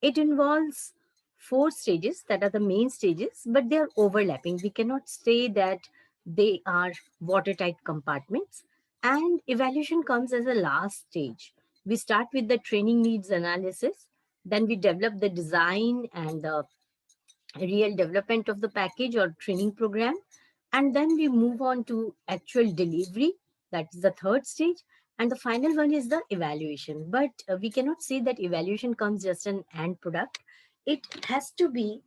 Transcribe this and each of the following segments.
It involves 4 stages that are the main stages, but they are overlapping. We cannot say that they are watertight compartments. And evaluation comes as a last stage. We start with the training needs analysis, then we develop the design and the real development of the package or training program, and then we move on to actual delivery. That is the third stage, and the final one is the evaluation. But we cannot say that evaluation comes just an end product. It has to be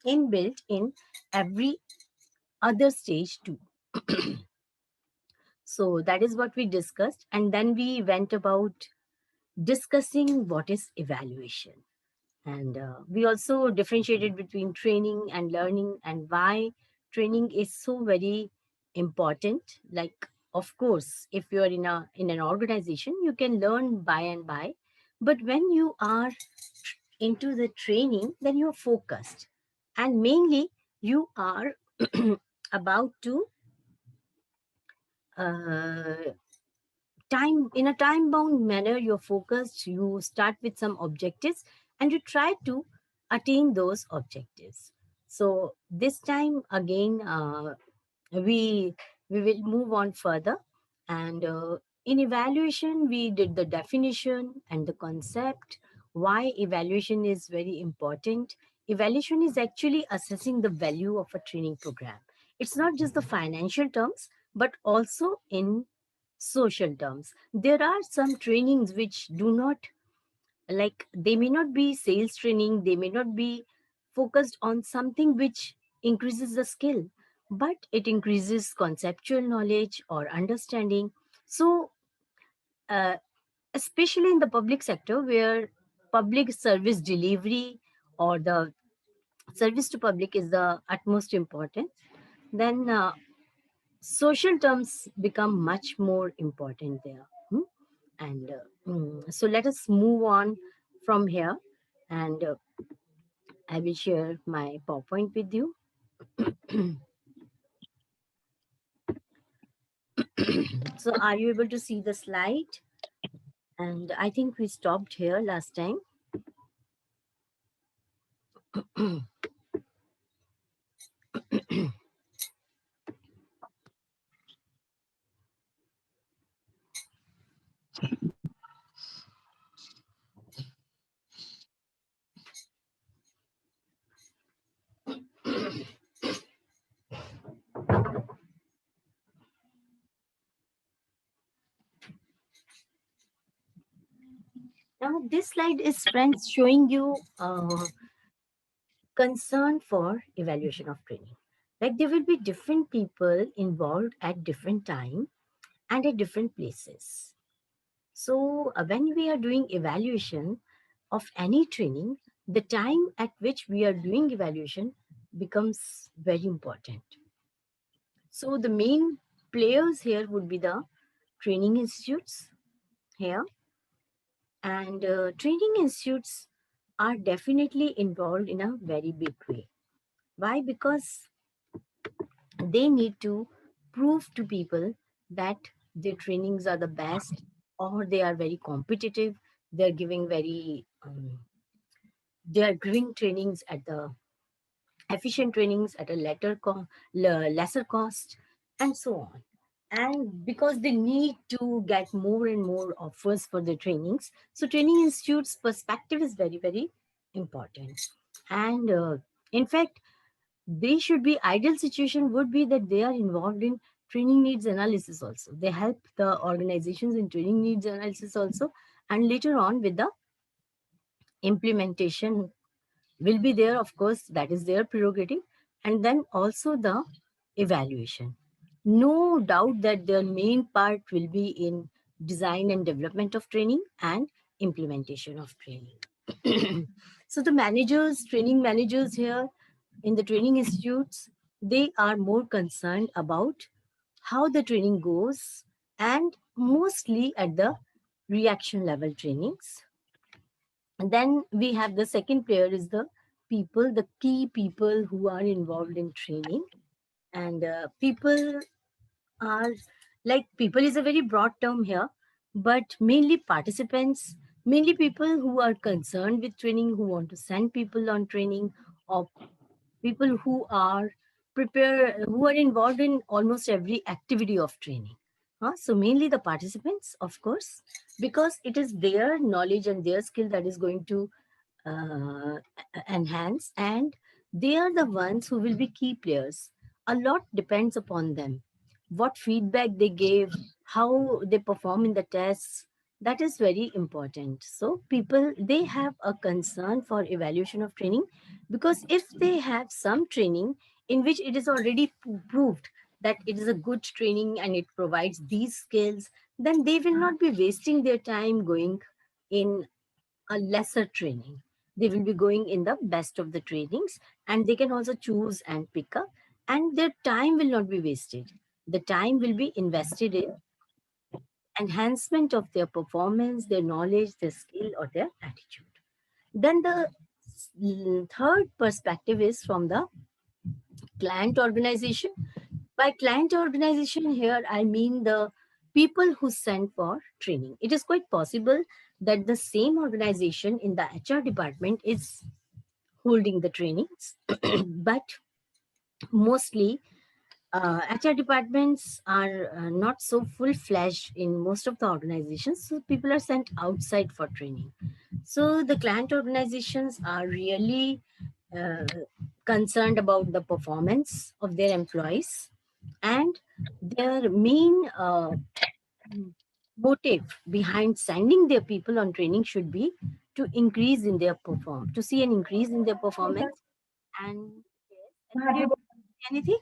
inbuilt in every other stage too. So that is what we discussed, and then we went about discussing what is evaluation. And we also differentiated between training and learning, and why training is so very important. Like, of course, if you're in an organization, you can learn by and by. But when you are into the training, then you're focused. And mainly, you are about to uh, time in a time bound manner. You're focused, you start with some objectives, and you try to attain those objectives. So this time again, we we will move on further. And in evaluation, we did the definition and the concept, why evaluation is very important. Evaluation is actually assessing the value of a training program. It's not just the financial terms, but also in social terms. There are some trainings which do not, like, they may not be sales training, they may not be focused on something which increases the skill, but it increases conceptual knowledge or understanding. So uh, especially in the public sector, where public service delivery or the service to public is the utmost important, then social terms become much more important there. And so let us move on from here, and I will share my PowerPoint with you. So are you able to see the slide? And I think we stopped here last time. Now this slide is, friends, showing you concern for evaluation of training. Like, there will be different people involved at different time and at different places. So when we are doing evaluation of any training, the time at which we are doing evaluation becomes very important. So the main players here would be the training institutes here, and training institutes are definitely involved in a very big way. Why? Because they need to prove to people that their trainings are the best, or they are very competitive. They're giving very they are giving trainings at the efficient trainings at a lesser cost, and so on. And because they need to get more and more offers for the trainings, so training institutes perspective is very, very important. And in fact, they should be, ideal situation would be that they are involved in training needs analysis also. They help the organizations in training needs analysis also, and later on with the implementation will be there, of course, that is their prerogative. And then also the evaluation. No doubt that their main part will be in design and development of training and implementation of training. So the managers, training managers here in the training institutes, they are more concerned about how the training goes, and mostly at the reaction level trainings. And then we have the second player is the people, the key people who are involved in training. And people are, like, people is a very broad term here, but mainly participants, Mainly people who are concerned with training, who want to send people on training, or people who are who are involved in almost every activity of training. So mainly the participants, of course, because it is their knowledge and their skill that is going to uh, enhance, and they are the ones who will be key players. A lot depends upon them, what feedback they give, how they perform in the tests. That is very important. So people, they have a concern for evaluation of training, because if they have some training in which it is already proved that it is a good training and it provides these skills, then they will not be wasting their time going in a lesser training. They will be going in the best of the trainings, and they can also choose and pick up, and their time will not be wasted. The time will be invested in enhancement of their performance, their knowledge, their skill, or their attitude. Then the third perspective is from the client organization. By client organization, here I mean the people who send for training. It is quite possible that the same organization in the HR department is holding the trainings, but mostly HR departments are not so full fledged in most of the organizations, so people are sent outside for training. So the client organizations are really uh, concerned about the performance of their employees, and their main motive behind sending their people on training should be to increase in their to see an increase in their performance. And yes, anybody want to say anything?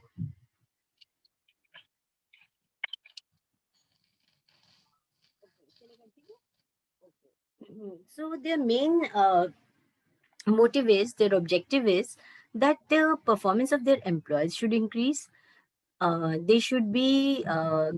Okay, can I continue? Okay. So their main motive is, their objective is that the performance of their employees should increase. They should be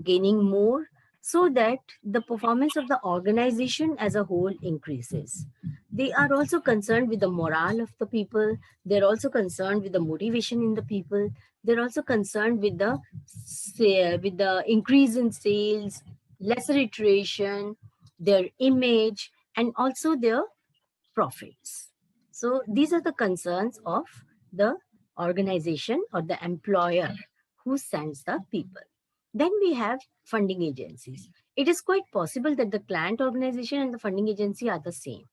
gaining more, so that the performance of the organization as a whole increases. They are also concerned with the morale of the people. They're also concerned with the motivation in the people. They're also concerned with the with the increase in sales, lesser iteration, their image, and also their profits. So these are the concerns of the organization or the employer who sends the people. Then we have funding agencies. It is quite possible that the client organization and the funding agency are the same.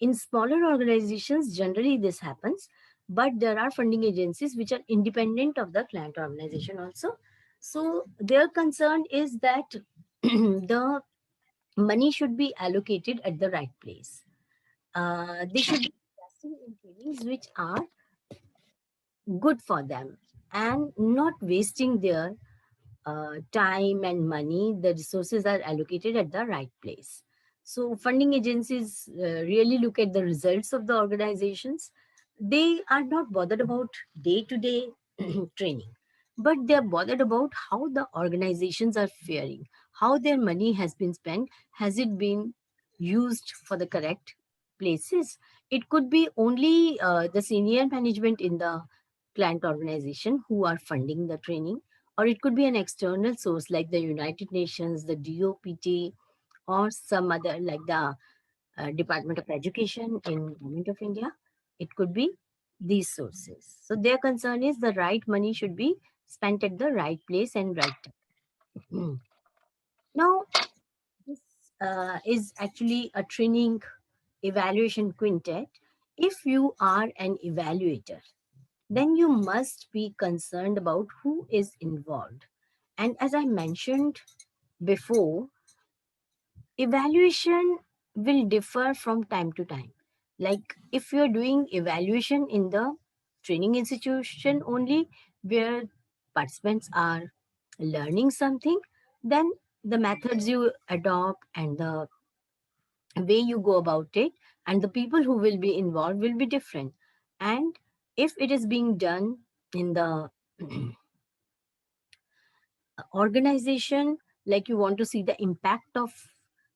In smaller organizations, generally this happens, but there are funding agencies which are independent of the client organization also. So their concern is that the money should be allocated at the right place. They should be investing in trainings which are good for them, and not wasting their time and money. The resources are allocated at the right place. So funding agencies really look at the results of the organizations. They are not bothered about day to day training, but they are bothered about how the organizations are faring, how their money has been spent, has it been used for the correct places. It could be only the senior management in the client organization who are funding the training, or it could be an external source like the United Nations, the DOPT, or some other like the Department of Education in Government of India. It could be these sources. So their concern is the right money should be spent at the right place and right time. Now, this is actually a training evaluation quintet. If you are an evaluator, then you must be concerned about who is involved. And as I mentioned before, evaluation will differ from time to time. Like if you're doing evaluation in the training institution only, where participants are learning something, then the methods you adopt and the way you go about it and the people who will be involved will be different. And if it is being done in the organization, like you want to see the impact of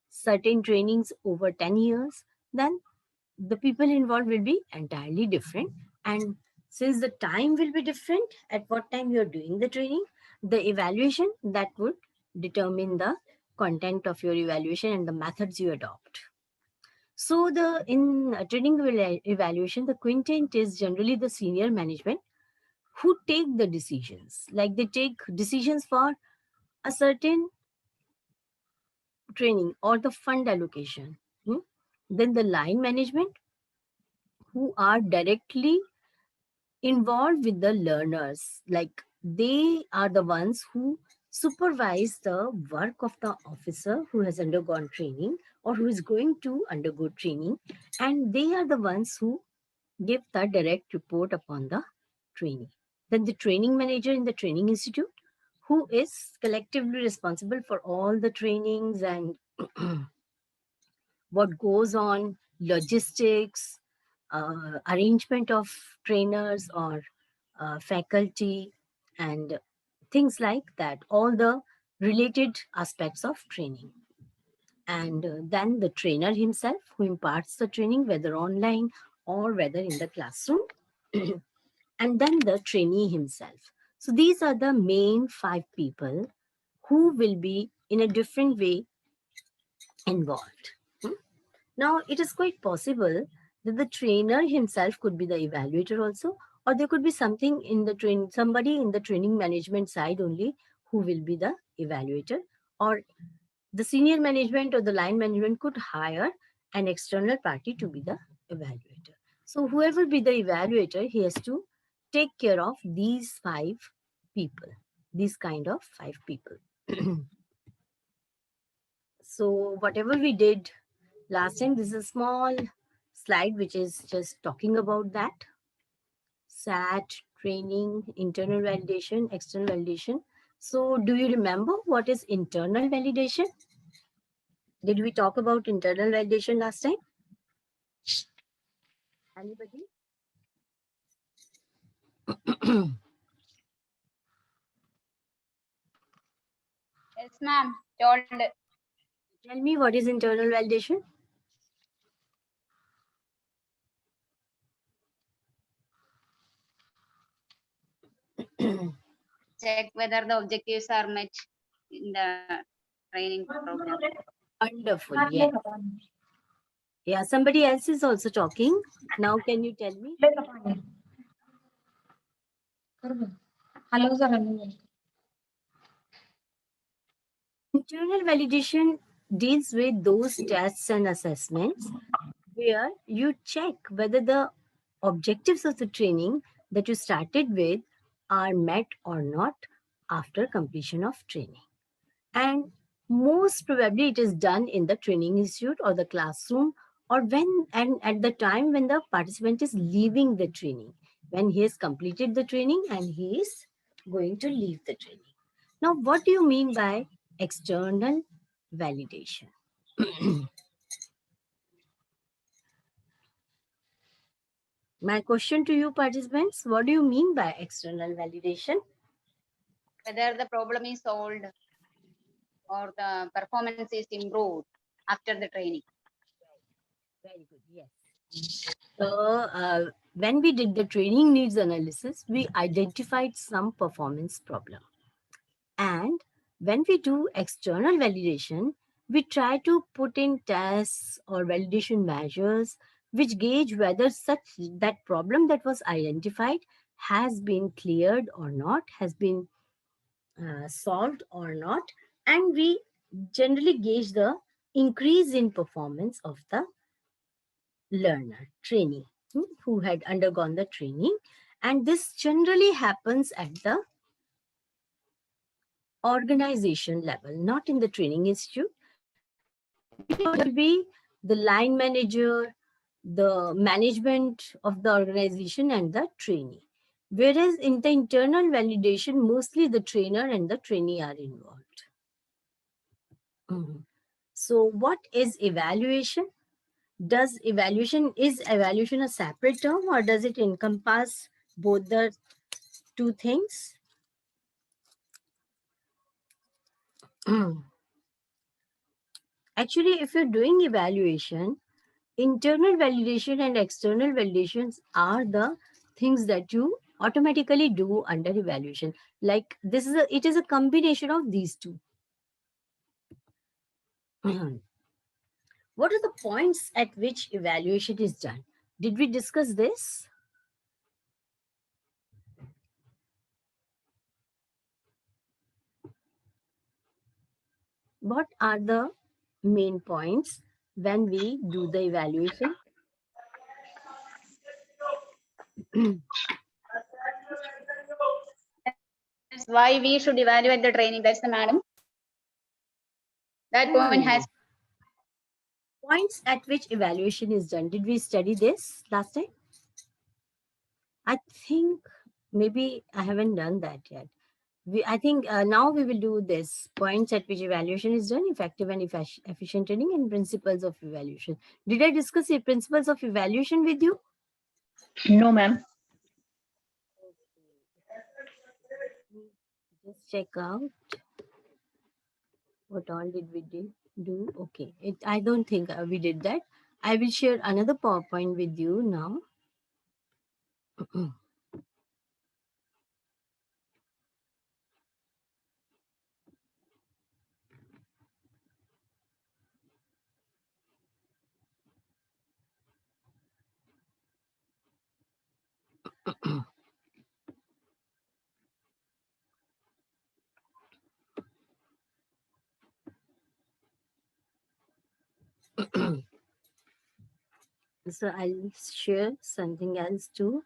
certain trainings over 10 years, then the people involved will be entirely different. And since the time will be different at what time you're doing the training, the evaluation that would determine the content of your evaluation and the methods you adopt. So the in training evaluation, the quintet is generally the senior management who take the decisions. Like they take decisions for a certain training or the fund allocation. Hmm? Then the line management who are directly involved with the learners. Like they are the ones who supervise the work of the officer who has undergone training or who is going to undergo training, and they are the ones who give the direct report upon the trainee. Then the training manager in the training institute, who is collectively responsible for all the trainings and what goes on, logistics, arrangement of trainers or faculty, and things like that, all the related aspects of training. And then the trainer himself who imparts the training, whether online or whether in the classroom, and then the trainee himself. So these are the main 5 people who will be in a different way involved. Hmm? Now, it is quite possible that the trainer himself could be the evaluator also, or there could be something in the somebody in the training management side only who will be the evaluator, or the senior management or the line management could hire an external party to be the evaluator. So, whoever be the evaluator, he has to take care of these 5 people, these kind of 5 people. So, whatever we did last time, this is a small slide which is just talking about that. SAT, training, internal validation, external validation. So, do you remember what is internal validation? Did we talk about internal validation last time? Anybody? Yes, ma'am. Told. Tell me what is internal validation? Check whether the objectives are met in the training program. Wonderful. Yes. Yeah, somebody else is also talking. Now, can you tell me? Hello, sir. Internal validation deals with those tests and assessments where you check whether the objectives of the training that you started with are met or not after completion of training. And most probably it is done in the training institute or the classroom, or when and at the time when the participant is leaving the training, when he has completed the training and he is going to leave the training. Now, what do you mean by external validation? My question to you participants, what do you mean by external validation? Whether the problem is solved or the performance is improved after the training. Very good, yes. So, when we did the training needs analysis, we identified some performance problem. And when we do external validation, we try to put in tests or validation measures which gauge whether such that problem that was identified has been cleared or not, has been solved or not, and we generally gauge the increase in performance of the learner, trainee, who had undergone the training. And this generally happens at the organization level, not in the training institute. It will be the line manager, the management of the organization, and the trainee. Whereas in the internal validation, mostly the trainer and the trainee are involved. Mhm. So, what is evaluation? Is evaluation a separate term, or does it encompass both the two things? Actually, if you're doing evaluation, internal validation and external validations are the things that you automatically do under evaluation. Like it is a combination of these two. What are the points at which evaluation is done? Did we discuss this? What are the main points when we do the evaluation? That's why we should evaluate the training. That's the madam. That point has Points at which evaluation is done. Did we study this last time? I think maybe I haven't done that yet. I think now we will do this points at which evaluation is done, effective and efficient training, and principles of evaluation. Did I discuss the principles of evaluation with you? No, ma'am. Just check out what all did we do. Okay, I don't think we did that. I will share another PowerPoint with you now. So I'll share something else too.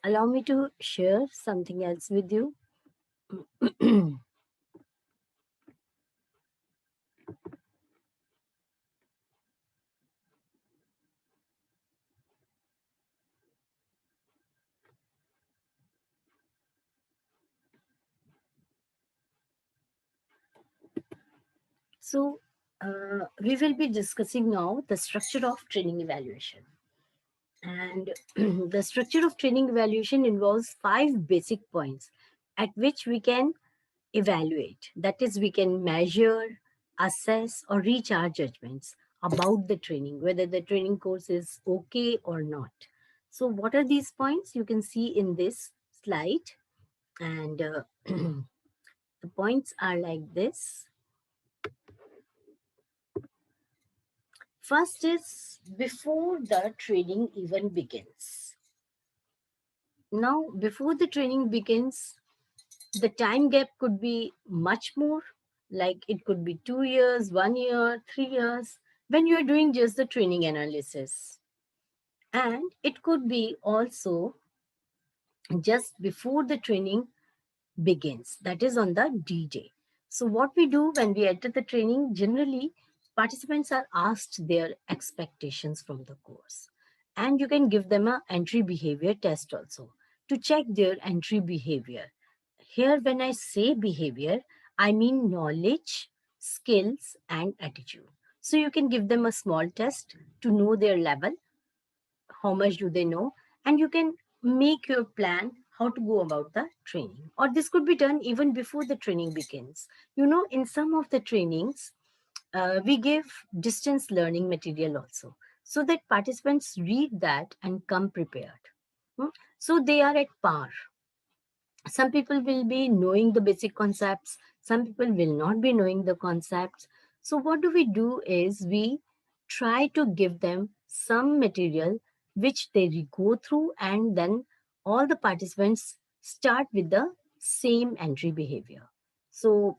Allow me to share something else with you. So, we will be discussing now the structure of training evaluation. And the structure of training evaluation involves 5 basic points at which we can evaluate. That is, we can measure, assess, or reach our judgments about the training, whether the training course is okay or not. So, what are these points? You can see in this slide. And the points are like this. First is before the training even begins. Now, before the training begins, the time gap could be much more, like it could be 2 years, 1 year, 3 years, when you are doing just the training analysis. And it could be also just before the training begins, that is on the D day. So, what we do when we enter the training, generally, participants are asked their expectations from the course. And you can give them a entry behavior test also to check their entry behavior. Here, when I say behavior, I mean knowledge, skills, and attitude. So, you can give them a small test to know their level, how much do they know, and you can make your plan how to go about the training. Or this could be done even before the training begins. In some of the trainings, we give distance learning material also, so that participants read that and come prepared. So they are at par. Some people will be knowing the basic concepts, some people will not be knowing the concepts. So what do we do is we try to give them some material which they go through, and then all the participants start with the same entry behavior. So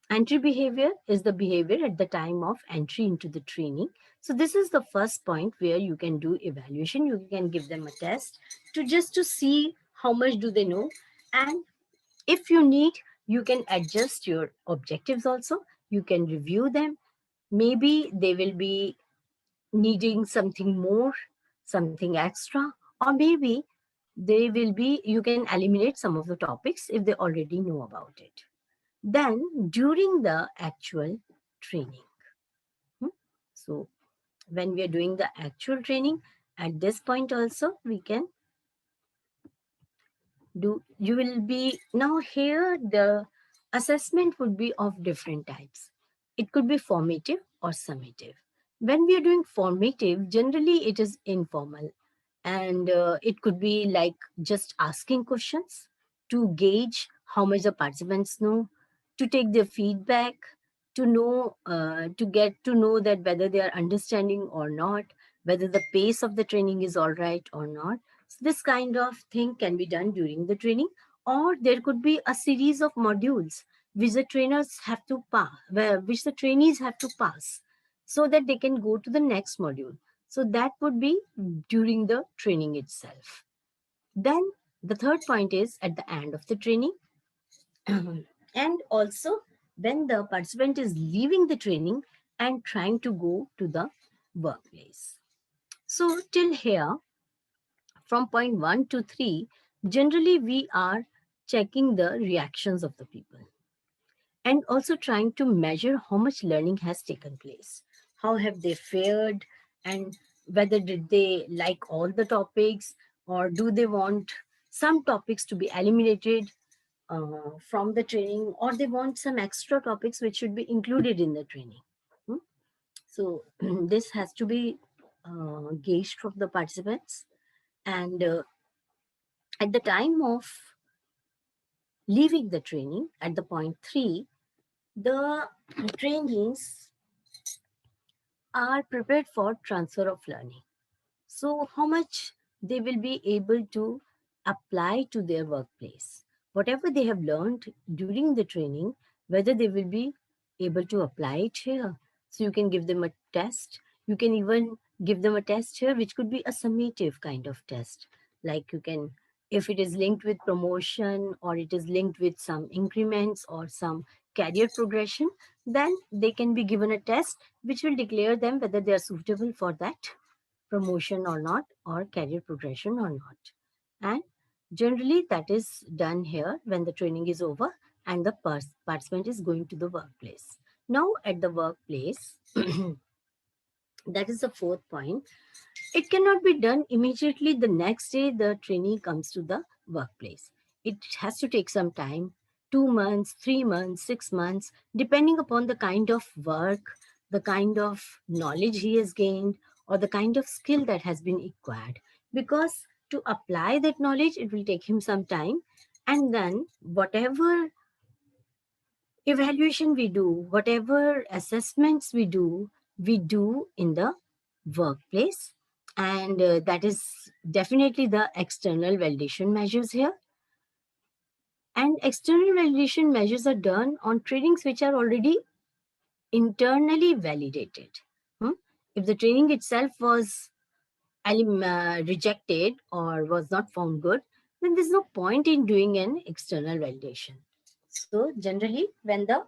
entry behavior is the behavior at the time of entry into the training. So this is the first point where you can do evaluation. You can give them a test to see how much do they know. And if you need, you can adjust your objectives also. You can review them. Maybe they will be needing something more, something extra, or maybe you can eliminate some of the topics if they already know about it. Then during the actual training. So when we are doing the actual training, at this point also we can do, you will be, now here the assessment would be of different types. It could be formative or summative. When we are doing formative, generally it is informal, and it could be like just asking questions to gauge how much the participants know, to take their feedback, to know, to get to know that whether they are understanding or not, whether the pace of the training is all right or not. So this kind of thing can be done during the training, or there could be a series of modules which the trainers have to pass, which the trainees have to pass, so that they can go to the next module. So that would be during the training itself. Then the third point is at the end of the training, and also when the participant is leaving the training and trying to go to the workplace. So till here, from point 1 to 3, generally we are checking the reactions of the people and also trying to measure how much learning has taken place. How have they fared, and whether did they like all the topics, or do they want some topics to be eliminated from the training, or they want some extra topics which should be included in the training. Hmm? So this has to be gauged from the participants. And at the time of leaving the training, at the point 3, the trainees are prepared for transfer of learning. So how much they will be able to apply to their workplace. Whatever they have learned during the training, whether they will be able to apply it here. So you can give them a test. You can even give them a test here, which could be a summative kind of test. Like you can, if it is linked with promotion, or it is linked with some increments or some career progression, then they can be given a test which will declare them whether they are suitable for that promotion or not, or career progression or not. And generally that is done here when the training is over and the participant is going to the workplace. Now at the workplace, that is the fourth point, it cannot be done immediately the next day the trainee comes to the workplace. It has to take some time, 2 months, 3 months, 6 months, depending upon the kind of work, the kind of knowledge he has gained, or the kind of skill that has been acquired. Because to apply that knowledge, it will take him some time. And then whatever evaluation we do, whatever assessments we do in the workplace. And that is definitely the external validation measures here. And external validation measures are done on trainings which are already internally validated. If the training itself was rejected or was not found good, then there's no point in doing an external validation. So generally, when the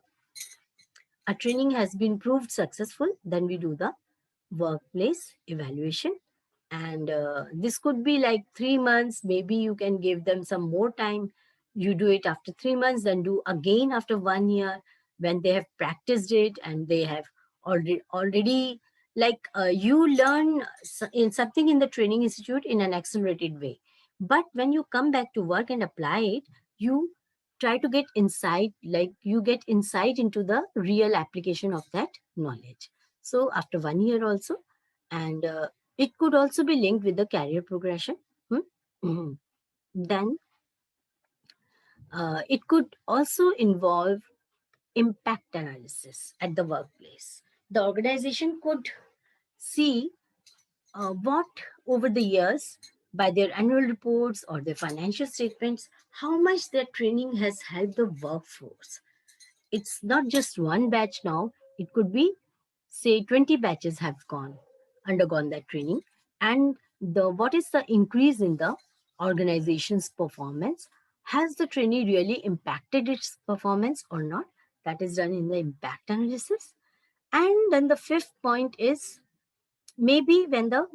a training has been proved successful, then we do the workplace evaluation. And this could be like 3 months. Maybe you can give them some more time. You do it after 3 months, then do again after 1 year, when they have practiced it and they have already like you learn in something in the training institute in an accelerated way. But when you come back to work and apply it, you try to get insight, like you get insight into the real application of that knowledge. So after 1 year also, and it could also be linked with the career progression. Mhm. Then it could also involve impact analysis at the workplace. The organization could see what over the years, by their annual reports or their financial statements, how much their training has helped the workforce. It's not just one batch now, it could be, say, 20 batches have undergone that training, and the what is the increase in the organization's performance. Has the trainee really impacted its performance or not? That is done in the impact analysis. And then the fifth point is, maybe when the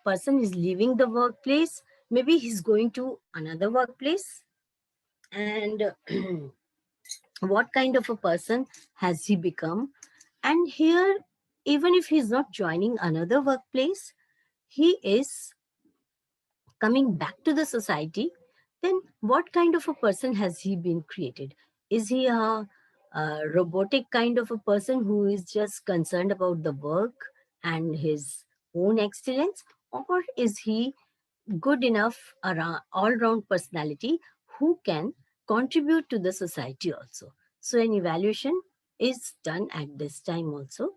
person is leaving the workplace, maybe he's going to another workplace, and What kind of a person has he become? And here, even if he's not joining another workplace, he is coming back to the society, then what kind of a person has he been created? Is he a robotic kind of a person who is just concerned about the work and his own excellence? Or is he good enough around all-round personality who can contribute to the society also? So an evaluation is done at this time also.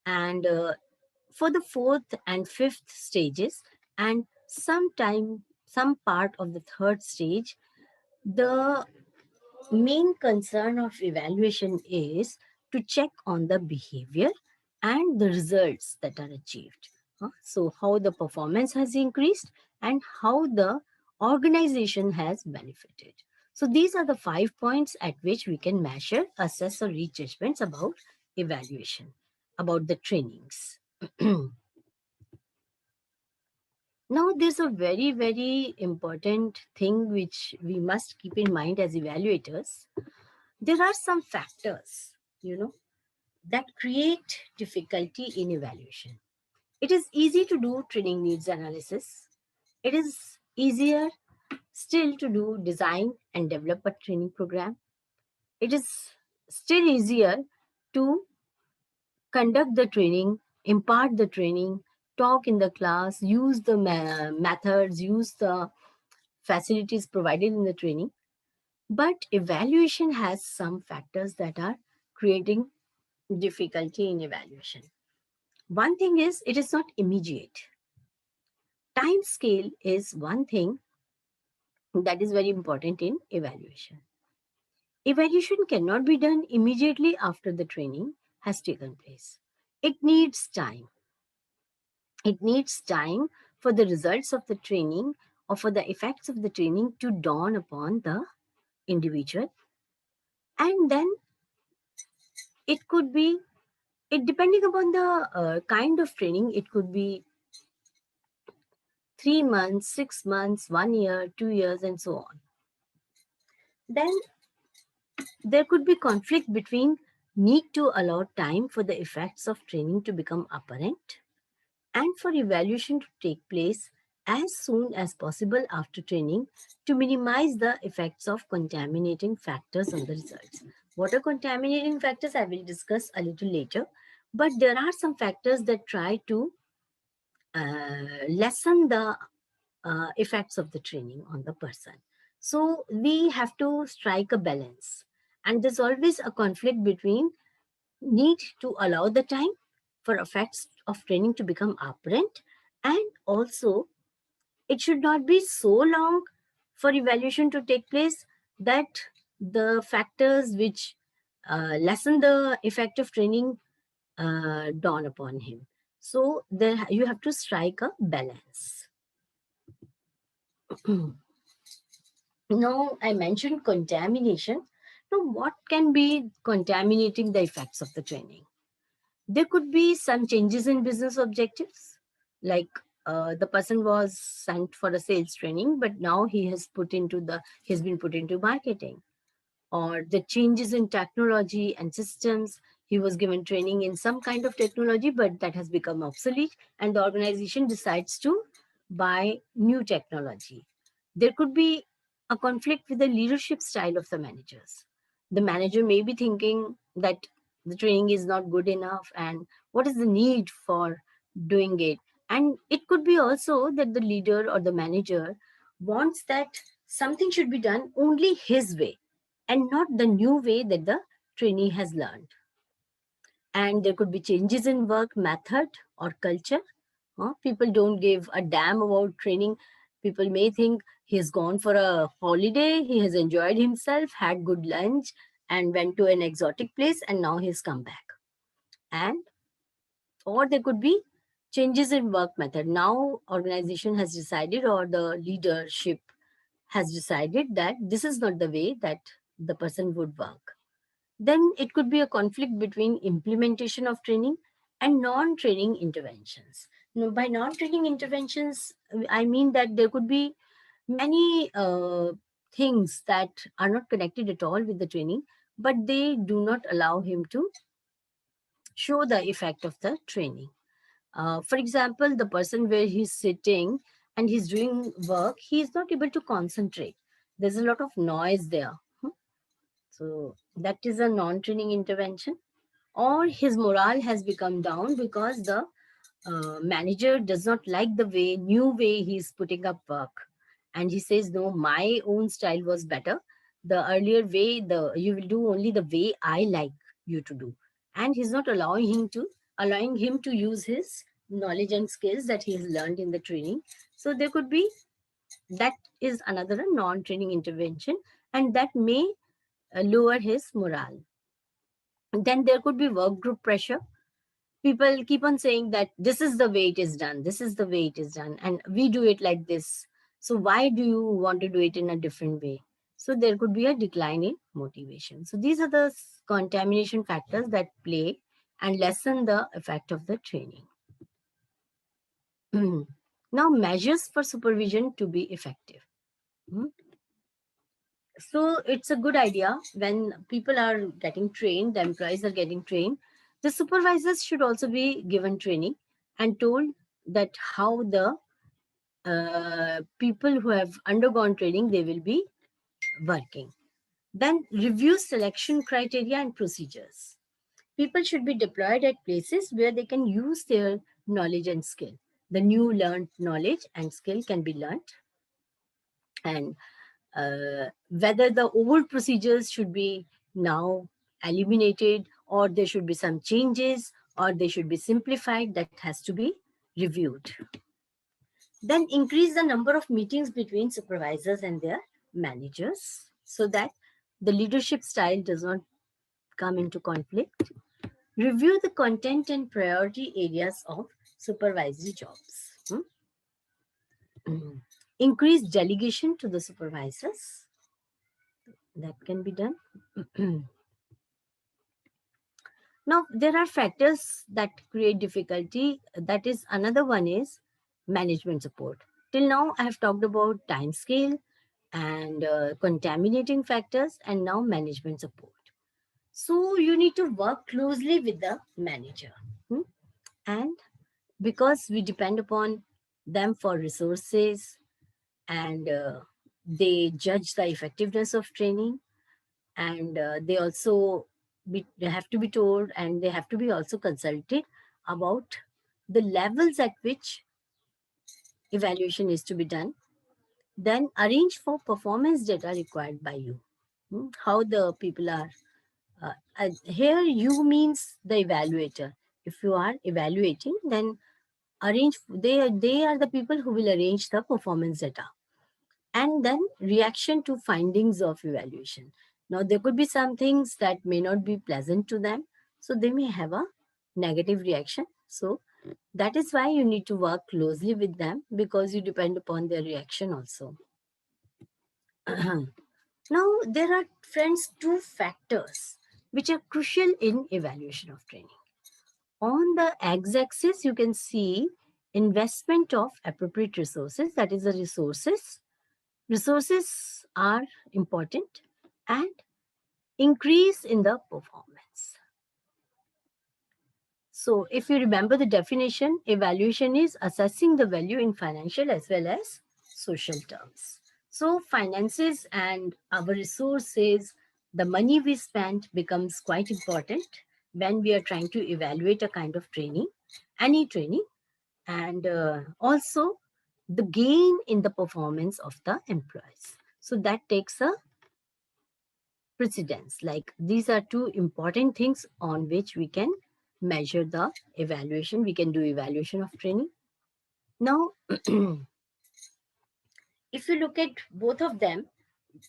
And for the fourth and fifth stages, and some part of the third stage, the main concern of evaluation is to check on the behavior and the results that are achieved. So how the performance has increased and how the organization has benefited. So these are the 5 points at which we can measure, assess, or reach judgments about evaluation, about the trainings. Now, there's a very, very important thing which we must keep in mind as evaluators. There are some factors, that create difficulty in evaluation. It is easy to do training needs analysis. It is easier still to do design and develop a training program. It is still easier to conduct the training, impart the training, talk in the class, use the methods, use the facilities provided in the training. But evaluation has some factors that are creating difficulty in evaluation. One thing is it is not immediate. Time scale is one thing that is very important in evaluation. Evaluation cannot be done immediately after the training has taken place. It needs time. It needs time for the results of the training or for the effects of the training to dawn upon the individual. And then it could be, it depending upon the kind of training, it could be 3 months, 6 months, 1 year, 2 years, and so on. Then there could be conflict between need to allow time for the effects of training to become apparent and for evaluation to take place as soon as possible after training to minimize the effects of contaminating factors on the results. What are contaminating factors? I will discuss a little later, but there are some factors that try to lessen the effects of the training on the person. So we have to strike a balance. And there's always a conflict between need to allow the time for effects of training to become apparent, and also it should not be so long for evaluation to take place that the factors which lessen the effect of training dawn upon him. So there you have to strike a balance. Now, I mentioned contamination. Now, what can be contaminating the effects of the training? There could be some changes in business objectives, like the person was sent for a sales training, but now he's been put into marketing, or the changes in technology and systems. He was given training in some kind of technology, but that has become obsolete, and the organization decides to buy new technology. There could be a conflict with the leadership style of the managers. The manager may be thinking that the training is not good enough, and what is the need for doing it? And it could be also that the leader or the manager wants that something should be done only his way and not the new way that the trainee has learned. And there could be changes in work method or culture. People don't give a damn about training. People may think he has gone for a holiday, he has enjoyed himself, had good lunch, and went to an exotic place, and now he's come back. And or there could be changes in work method. Now organization has decided, or the leadership has decided, that this is not the way that the person would work. Then it could be a conflict between implementation of training and non-training interventions. Now, by non-training interventions, I mean that there could be many things that are not connected at all with the training, but they do not allow him to show the effect of the training. For example, the person where he's sitting and he's doing work, he is not able to concentrate. There's a lot of noise there. So that is a non-training intervention. Or his morale has become down because the manager does not like the new way he's putting up work, and he says, no, my own style was better. The earlier way, you will do only the way I like you to do. And he's not allowing him to use his knowledge and skills that he has learned in the training. So there could be, that is another non-training intervention, and that may lower his morale. And then there could be work group pressure. People keep on saying that this is the way it is done, this is the way it is done, and we do it like this. So why do you want to do it in a different way? So there could be a decline in motivation. So these are the contamination factors that play and lessen the effect of the training. Now, measures for supervision to be effective. So it's a good idea when people are getting trained, the employees are getting trained, the supervisors should also be given training and told that how the people who have undergone training, they will be working. Then review selection criteria and procedures. People should be deployed at places where they can use their knowledge and skill. The new learned knowledge and skill can be learned. And whether the old procedures should be now eliminated, or there should be some changes, or they should be simplified, that has to be reviewed. Then increase the number of meetings between supervisors and their managers so that the leadership style does not come into conflict. Review the content and priority areas of supervisory jobs. Increase delegation to the supervisors. That can be done. Now, there are factors that create difficulty. That is, another one is management support. Till now, I have talked about time scale and contaminating factors, and now management support. So you need to work closely with the manager. And because we depend upon them for resources, and they judge the effectiveness of training, and they also they have to be told, and they have to be also consulted about the levels at which evaluation is to be done. Then arrange for performance data required by you. How the people are. Here you means the evaluator. If you are evaluating, then they are the people who will arrange the performance data. And then reaction to findings of evaluation. Now, there could be some things that may not be pleasant to them, so they may have a negative reaction. So that is why you need to work closely with them, because you depend upon their reaction also. Now, there are, friends, two factors which are crucial in evaluation of training. On the x-axis, you can see investment of appropriate resources, that is the resources. Resources are important, and increase in the performance. So if you remember the definition, evaluation is assessing the value in financial as well as social terms. So finances and our resources, the money we spend, becomes quite important when we are trying to evaluate a kind of training, any training, and also the gain in the performance of the employees. So that takes a precedence. Like, these are two important things on which we can measure the evaluation. We can do evaluation of training. Now, if you look at both of them,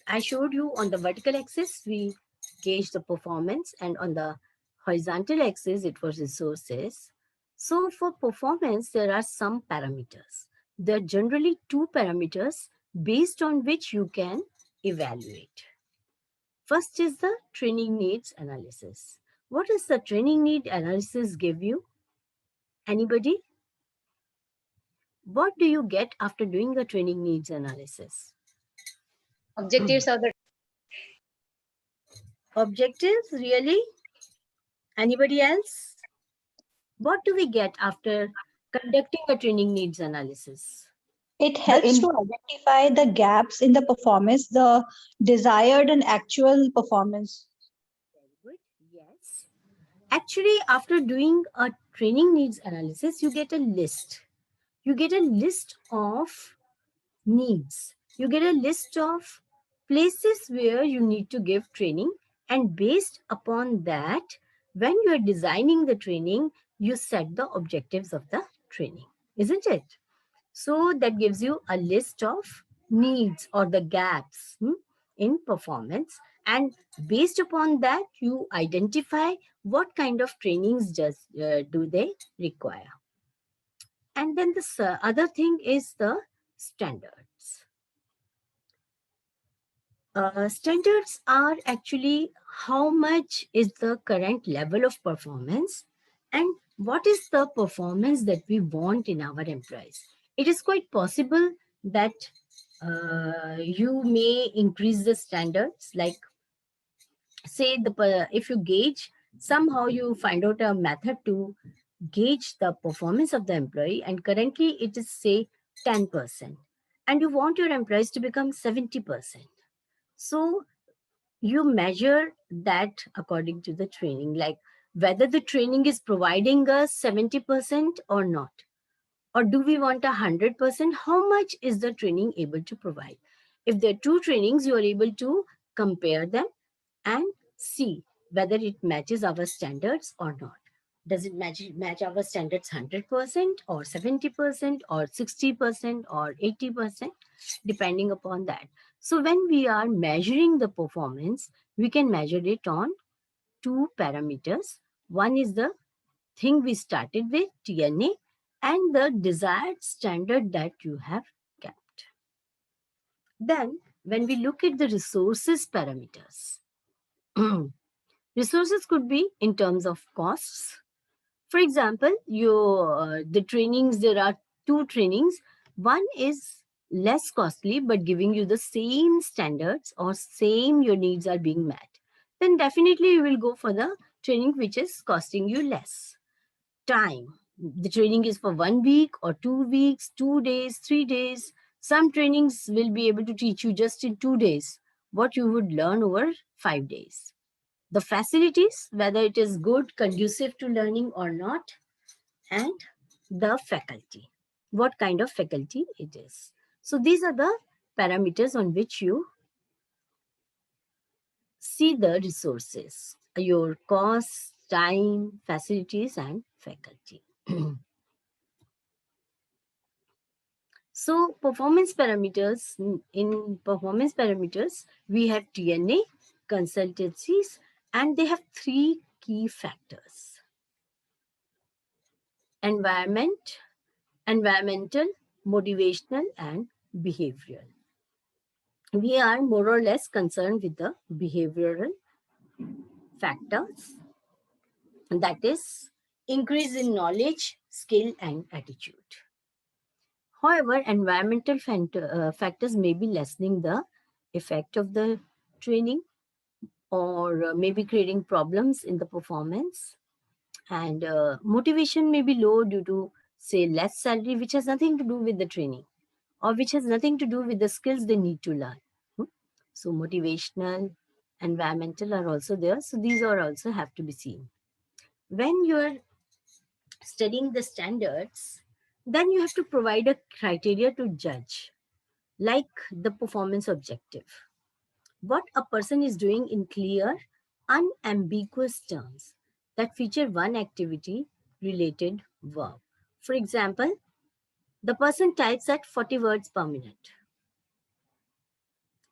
I showed you on the vertical axis, we gauge the performance, and on the horizontal axis, it was resources. So for performance, there are some parameters. There are generally two parameters based on which you can evaluate. First is the training needs analysis. What does the training need analysis give you? Anybody? What do you get after doing the training needs analysis? Objectives of the Objectives, really? Anybody else? What do we get after conducting a training needs analysis? It helps to identify the gaps in the performance, the desired and actual performance. Very good. Yes. Actually, after doing a training needs analysis, you get a list. You get a list of needs. You get a list of places where you need to give training, and based upon that, when you are designing the training, you set the objectives of the training, isn't it? So that gives you a list of needs or the gaps in performance, and based upon that, you identify what kind of trainings do they require. And then the other thing is the standards. Standards are actually how much is the current level of performance and what is the performance that we want in our employees. It is quite possible that you may increase the standards, like say if you gauge, somehow you find out a method to gauge the performance of the employee, and currently it is say 10%, and you want your employees to become 70%. So you measure that according to the training, like whether the training is providing us 70% or not, or do we want 100%? How much is the training able to provide? If there are two trainings, you are able to compare them and see whether it matches our standards or not. Does it match our standards 100% or 70% or 60% or 80%, depending upon that. So when we are measuring the performance, we can measure it on two parameters. One is the thing we started with, TNA, and the desired standard that you have kept. Then when we look at the resources parameters, resources could be in terms of costs. For example, the trainings, there are two trainings. One is less costly, but giving you the same standards or same your needs are being met. Then definitely you will go for the training which is costing you less. Time. The training is for 1 week or 2 weeks, 2 days, 3 days. Some trainings will be able to teach you just in 2 days what you would learn over 5 days. The facilities, whether it is good, conducive to learning or not, and the faculty, what kind of faculty it is. So these are the parameters on which you see the resources, your costs, time, facilities, and faculty. So performance parameters, in performance parameters, we have TNA, consultancies, and they have three key factors. Environmental, motivational, and behavioral. We are more or less concerned with the behavioral factors, and that is increase in knowledge, skill, and attitude. However, environmental factors may be lessening the effect of the training, or maybe creating problems in the performance, and motivation may be low due to, say, less salary, which has nothing to do with the training, or which has nothing to do with the skills they need to learn. So motivational, environmental are also there. So these are also have to be seen. When you're studying the standards, then you have to provide a criteria to judge, like the performance objective. What a person is doing in clear, unambiguous terms that feature one activity related verb. For example, the person types at 40 words per minute.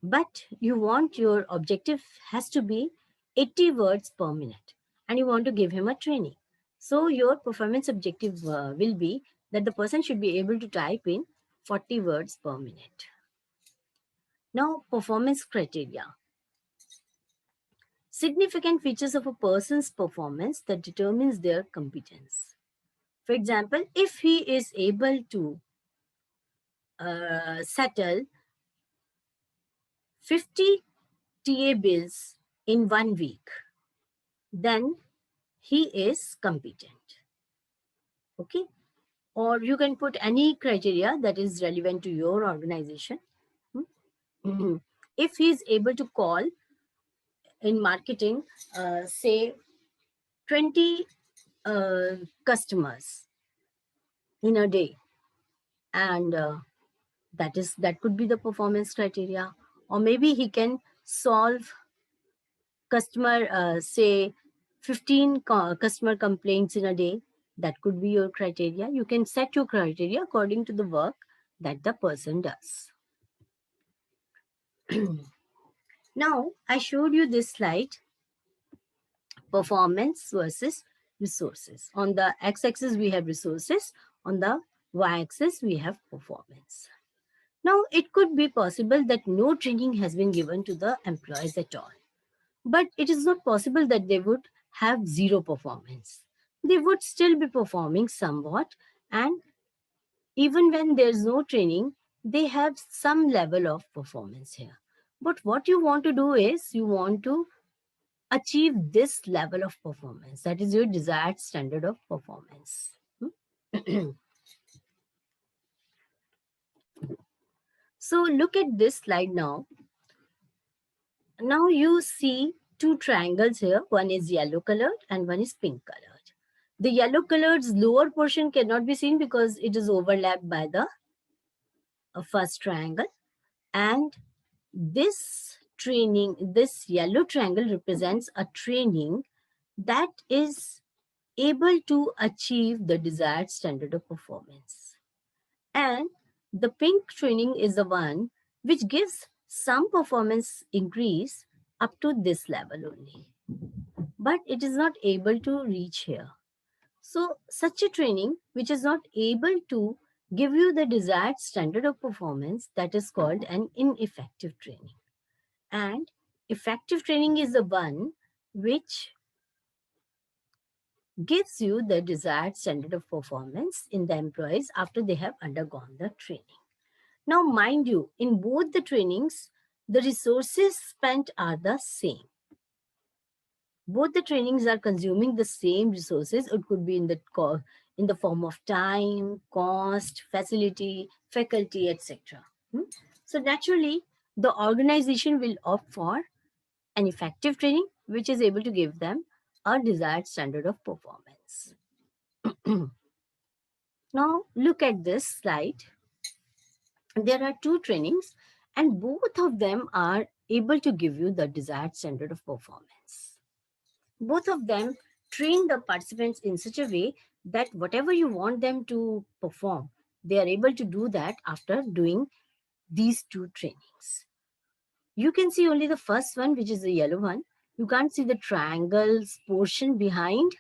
But you want your objective has to be 80 words per minute, and you want to give him a training. So your performance objective will be that the person should be able to type in 40 words per minute. Now, performance criteria. Significant features of a person's performance that determines their competence. For example, if he is able to settle 50 TA bills in 1 week, then he is competent. Okay. Or you can put any criteria that is relevant to your organization. If he is able to call in marketing, say 20 customers in a day, and that could be the performance criteria. Or maybe he can solve say 15 customer complaints in a day. That could be your criteria. You can set your criteria according to the work that the person does. Now, I showed you this slide, performance versus resources. On the x-axis, we have resources. On the y-axis, we have performance. Now, it could be possible that no training has been given to the employees at all. But it is not possible that they would have zero performance. They would still be performing somewhat, and even when there's no training, they have some level of performance here. But what you want to do is you want to achieve this level of performance. That is your desired standard of performance. So look at this slide now. Now you see two triangles here. One is yellow colored and one is pink colored. The yellow colored's lower portion cannot be seen because it is overlapped by the first triangle. And this yellow triangle represents a training that is able to achieve the desired standard of performance. And the pink training is the one which gives some performance increase up to this level only. But it is not able to reach here. So such a training which is not able to give you the desired standard of performance, that is called an ineffective training. And effective training is the one which gives you the desired standard of performance in the employees after they have undergone the training. Now, mind you, in both the trainings, the resources spent are the same. Both the trainings are consuming the same resources. It could be in the form of time, cost, facility, faculty, etc. So naturally, the organization will opt for an effective training which is able to give them a desired standard of performance. Now, look at this slide. There are two trainings and both of them are able to give you the desired standard of performance. Both of them train the participants in such a way that whatever you want them to perform, they are able to do that after doing these two trainings. You can see only the first one, which is the yellow one. You can't see the triangles portion behind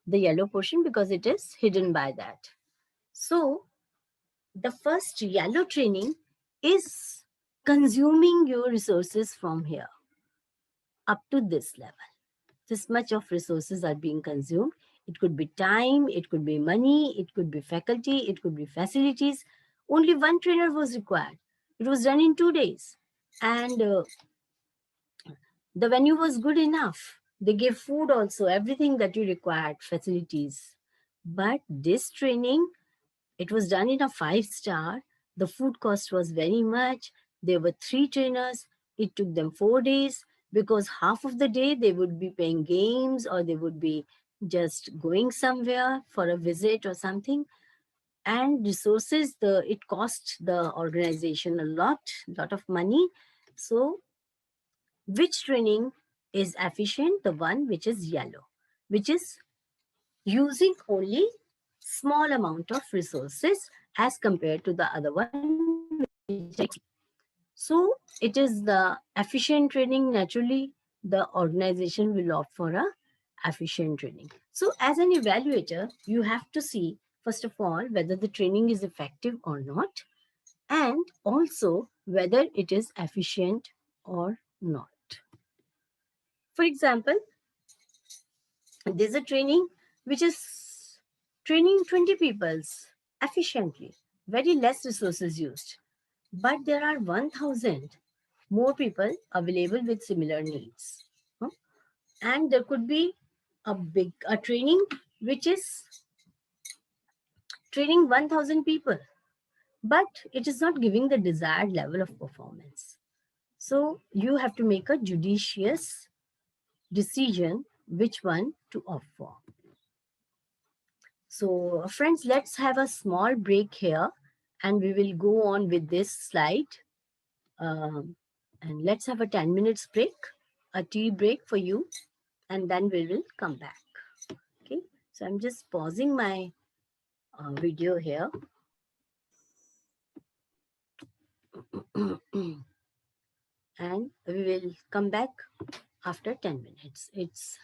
the yellow portion because it is hidden by that. So the first yellow training is consuming your resources from here up to this level. This much of resources are being consumed. It could be time, it could be money, it could be faculty, it could be facilities. Only one trainer was required. It was done in 2 days. And the venue was good enough. They gave food also, everything that you required, facilities. But this training, it was done in a 5-star. The food cost was very much. There were 3 trainers. It took them 4 days because half of the day they would be playing games or they would be just going somewhere for a visit or something. And resources, it cost the organization a lot of money. So which training is efficient? The one which is yellow, which is using only small amount of resources as compared to the other one. So it is the efficient training. Naturally, the organization will opt for a efficient training. So as an evaluator, you have to see, first of all, whether the training is effective or not, and also whether it is efficient or not. For example, there's a training which is training 20 peoples efficiently, very less resources used. But there are 1,000 more people available with similar needs. And there could be a training which is training 1000 people, but it is not giving the desired level of performance. So you have to make a judicious decision which one to opt for. So friends, let's have a small break here and we will go on with this slide. And let's have a 10 minutes break, a tea break for you, and then we will come back. Okay, so I'm just pausing my video here. And we will come back after 10 minutes. It's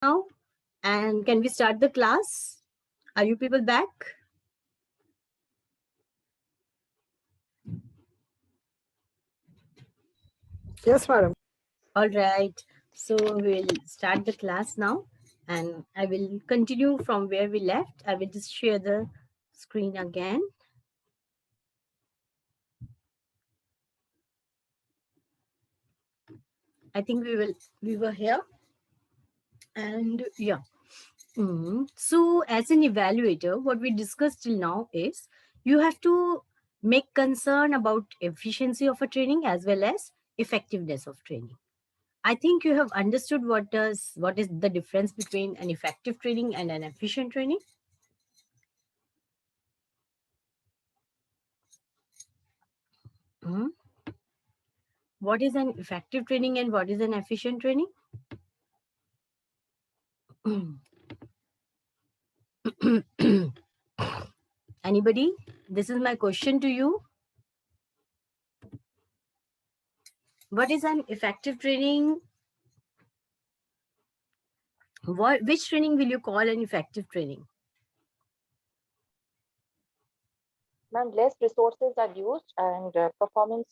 now, and can we start the class? Are you people back? Yes, madam. All right. So we'll start the class now, and I will continue from where we left. I will just share the screen again. I think we were here, and yeah. So as an evaluator, what we discussed till now is you have to make concern about efficiency of a training as well as effectiveness of training. I think you have understood what is the difference between an effective training and an efficient training. Mhm. What is an effective training and what is an efficient training? Anybody? This is my question to you. What is an effective training? Which training will you call an effective training? Ma'am, less resources are used and performance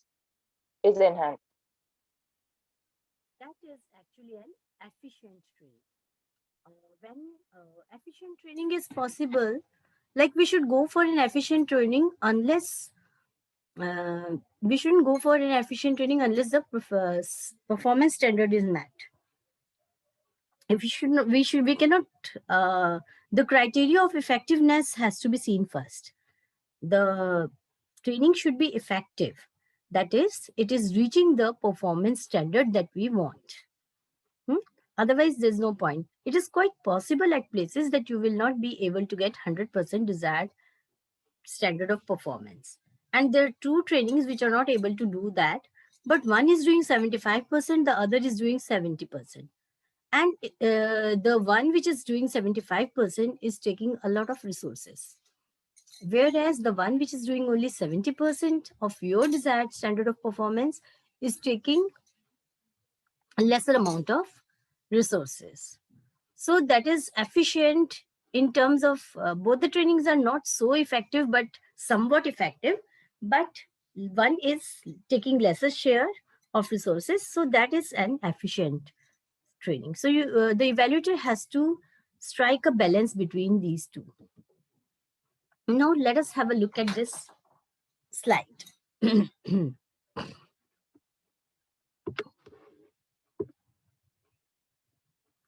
is enhanced. That is actually an efficient training. When efficient training is possible, like we should go for an efficient training unless we shouldn't go for an efficient training unless the performance standard is met. If we cannot. The criteria of effectiveness has to be seen first. The training should be effective. That is, it is reaching the performance standard that we want. Otherwise, there's no point. It is quite possible at places that you will not be able to get 100% desired standard of performance. And there are two trainings which are not able to do that, but one is doing 75%, the other is doing 70%. And the one which is doing 75% is taking a lot of resources. Whereas the one which is doing only 70% of your desired standard of performance is taking a lesser amount of resources. So that is efficient in terms of both the trainings are not so effective, but somewhat effective. But one is taking lesser share of resources. So that is an efficient training. So the evaluator has to strike a balance between these two. Now let us have a look at this slide.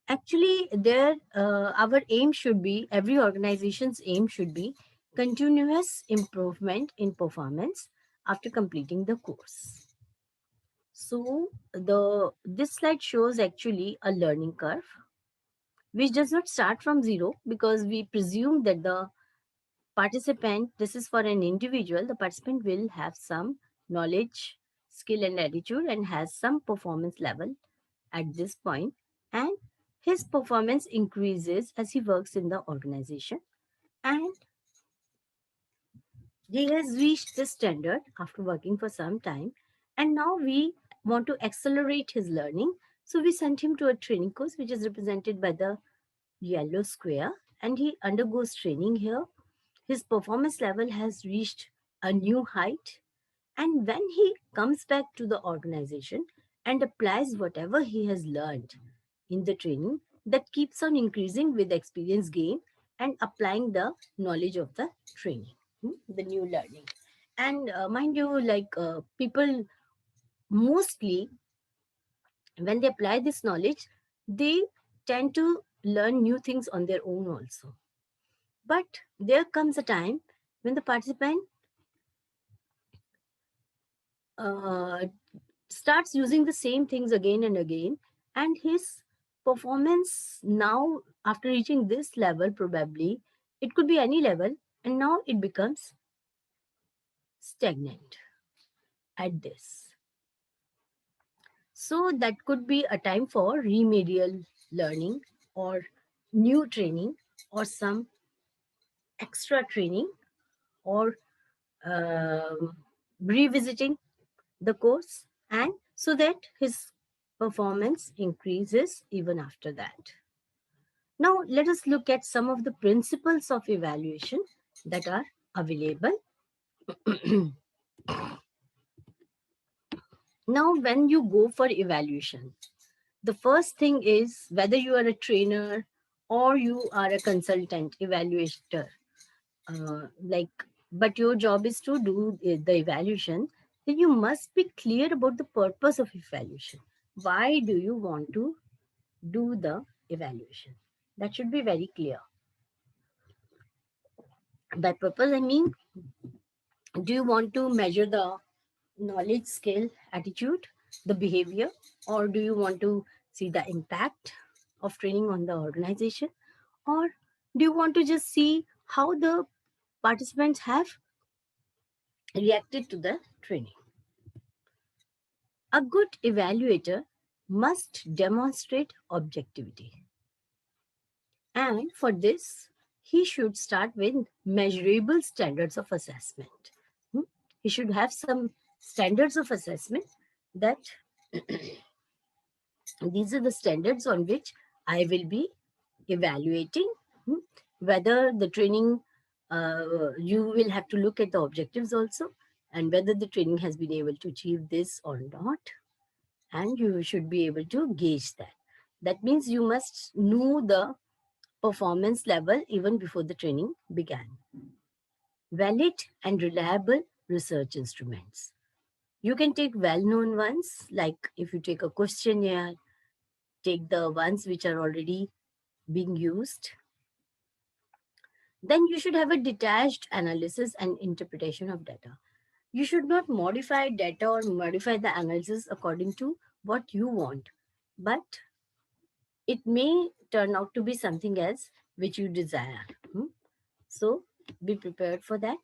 Actually, our aim should be, every organization's aim should be continuous improvement in performance after completing the course. So this slide shows actually a learning curve, which does not start from zero because we presume that the participant, this is for an individual, the participant will have some knowledge, skill and attitude and has some performance level at this point, and his performance increases as he works in the organization, and he has reached this standard after working for some time, and now we want to accelerate his learning. So we sent him to a training course, which is represented by the yellow square, and he undergoes training here. His performance level has reached a new height, and when he comes back to the organization and applies whatever he has learned in the training, that keeps on increasing with experience gain and applying the knowledge of the training, the new learning. And mind you, like people mostly, when they apply this knowledge, they tend to learn new things on their own also. But there comes a time when the participant uh, starts using the same things again and again, and his performance now, after reaching this level, probably it could be any level, and now it becomes stagnant at this. So that could be a time for remedial learning or new training or some extra training, or revisiting the course, and so that his performance increases even after that. Now let us look at some of the principles of evaluation that are available. Now when you go for evaluation, the first thing is whether you are a trainer or you are a consultant evaluator, but your job is to do the evaluation, then you must be clear about the purpose of evaluation. Why do you want to do the evaluation? That should be very clear. By purpose, I mean, do you want to measure the knowledge, skill, attitude, the behavior, or do you want to see the impact of training on the organization, or do you want to just see how the participants have reacted to the training? A good evaluator must demonstrate objectivity. And for this, he should start with measurable standards of assessment. He should have some standards of assessment that these are the standards on which I will be evaluating whether the training, you will have to look at the objectives also, and whether the training has been able to achieve this or not. And you should be able to gauge that. That means you must know the performance level even before the training began. Valid and reliable research instruments. You can take well-known ones, like if you take a questionnaire, take the ones which are already being used. Then you should have a detached analysis and interpretation of data. You should not modify data or modify the analysis according to what you want, but it may turn out to be something else which you desire. So be prepared for that.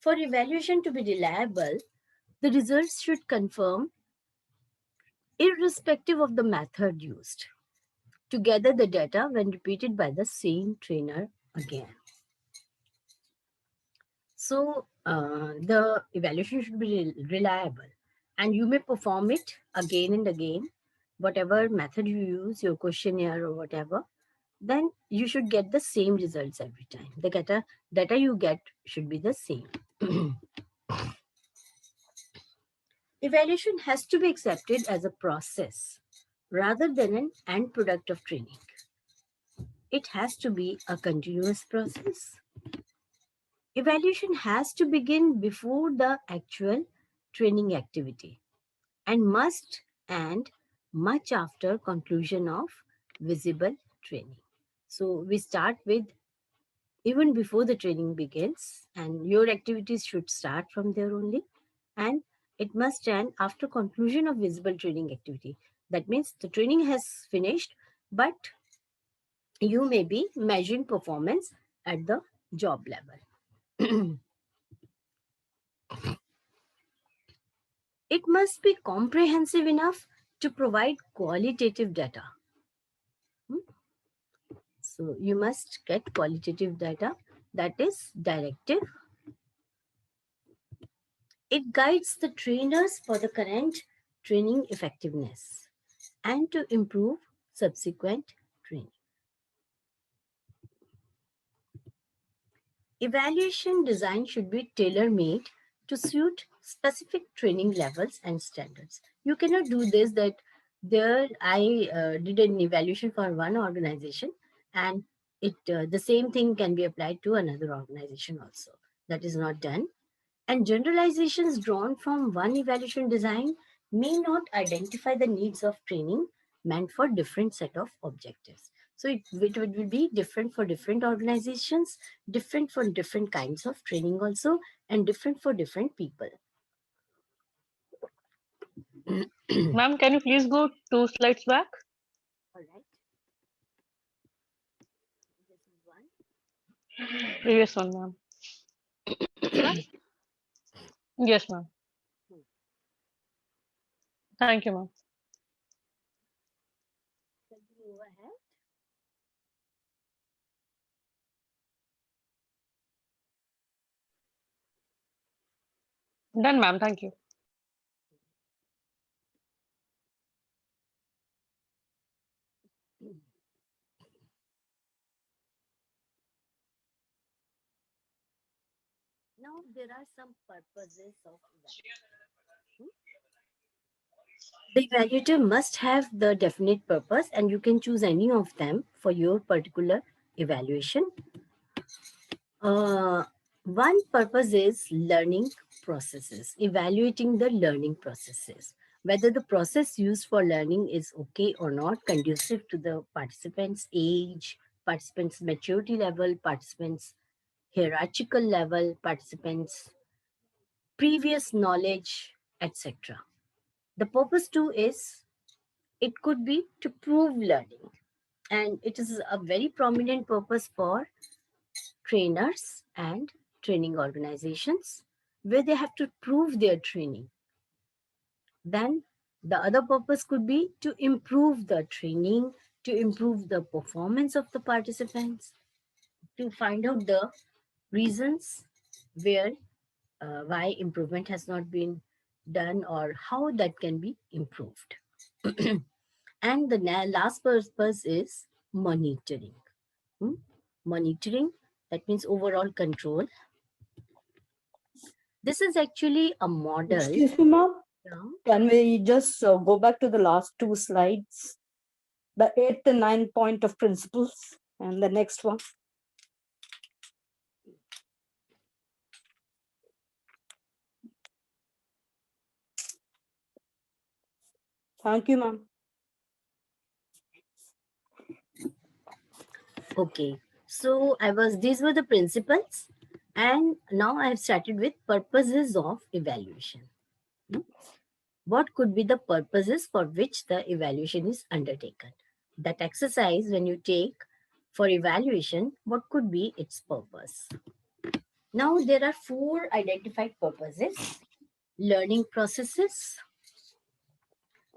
For evaluation to be reliable, the results should confirm, irrespective of the method used, to gather the data when repeated by the same trainer again. So the evaluation should be reliable, and you may perform it again and again, whatever method you use, your questionnaire or whatever, then you should get the same results every time. The data you get should be the same. Evaluation has to be accepted as a process rather than an end product of training. It has to be a continuous process. Evaluation has to begin before the actual training activity and must end much after conclusion of visible training. So we start with even before the training begins, and your activities should start from there only, and it must end after conclusion of visible training activity. That means the training has finished, but you may be measuring performance at the job level. It must be comprehensive enough to provide qualitative data. So you must get qualitative data, that is directive. It guides the trainers for the current training effectiveness and to improve subsequent training. Evaluation design should be tailor-made to suit specific training levels and standards. You cannot do this that there I did an evaluation for one organization and the same thing can be applied to another organization also. That is not done. And generalizations drawn from one evaluation design may not identify the needs of training meant for different set of objectives. So it will be different for different organizations, different for different kinds of training also, and different for different people. Ma'am, can you please go 2 slides back? All right. This is one. Previous one, ma'am. This one? Yes, ma'am. Thank you, ma'am. Can you move ahead? Done, ma'am. Thank you. Now there are some purposes of evaluation. The evaluator must have the definite purpose and you can choose any of them for your particular evaluation. One purpose is learning processes, evaluating the learning processes, whether the process used for learning is okay or not, conducive to the participants' age, participants' maturity level, participants' hierarchical level, participants' previous knowledge, etc. The purpose too is it could be to prove learning, and it is a very prominent purpose for trainers and training organizations where they have to prove their training. Then the other purpose could be to improve the training, to improve the performance of the participants, to find out the reasons where why improvement has not been done or how that can be improved. And the last purpose is monitoring. Monitoring, that means overall control. This is actually a model. Excuse me, ma'am. Yeah. Can we just go back to the last 2 slides? The 8th and 9th point of principles and the next one. Thank you, ma'am. Okay, so these were the principles, and now I have started with purposes of evaluation. What could be the purposes for which the evaluation is undertaken? That exercise when you take for evaluation, what could be its purpose? Now there are 4 identified purposes. Learning processes.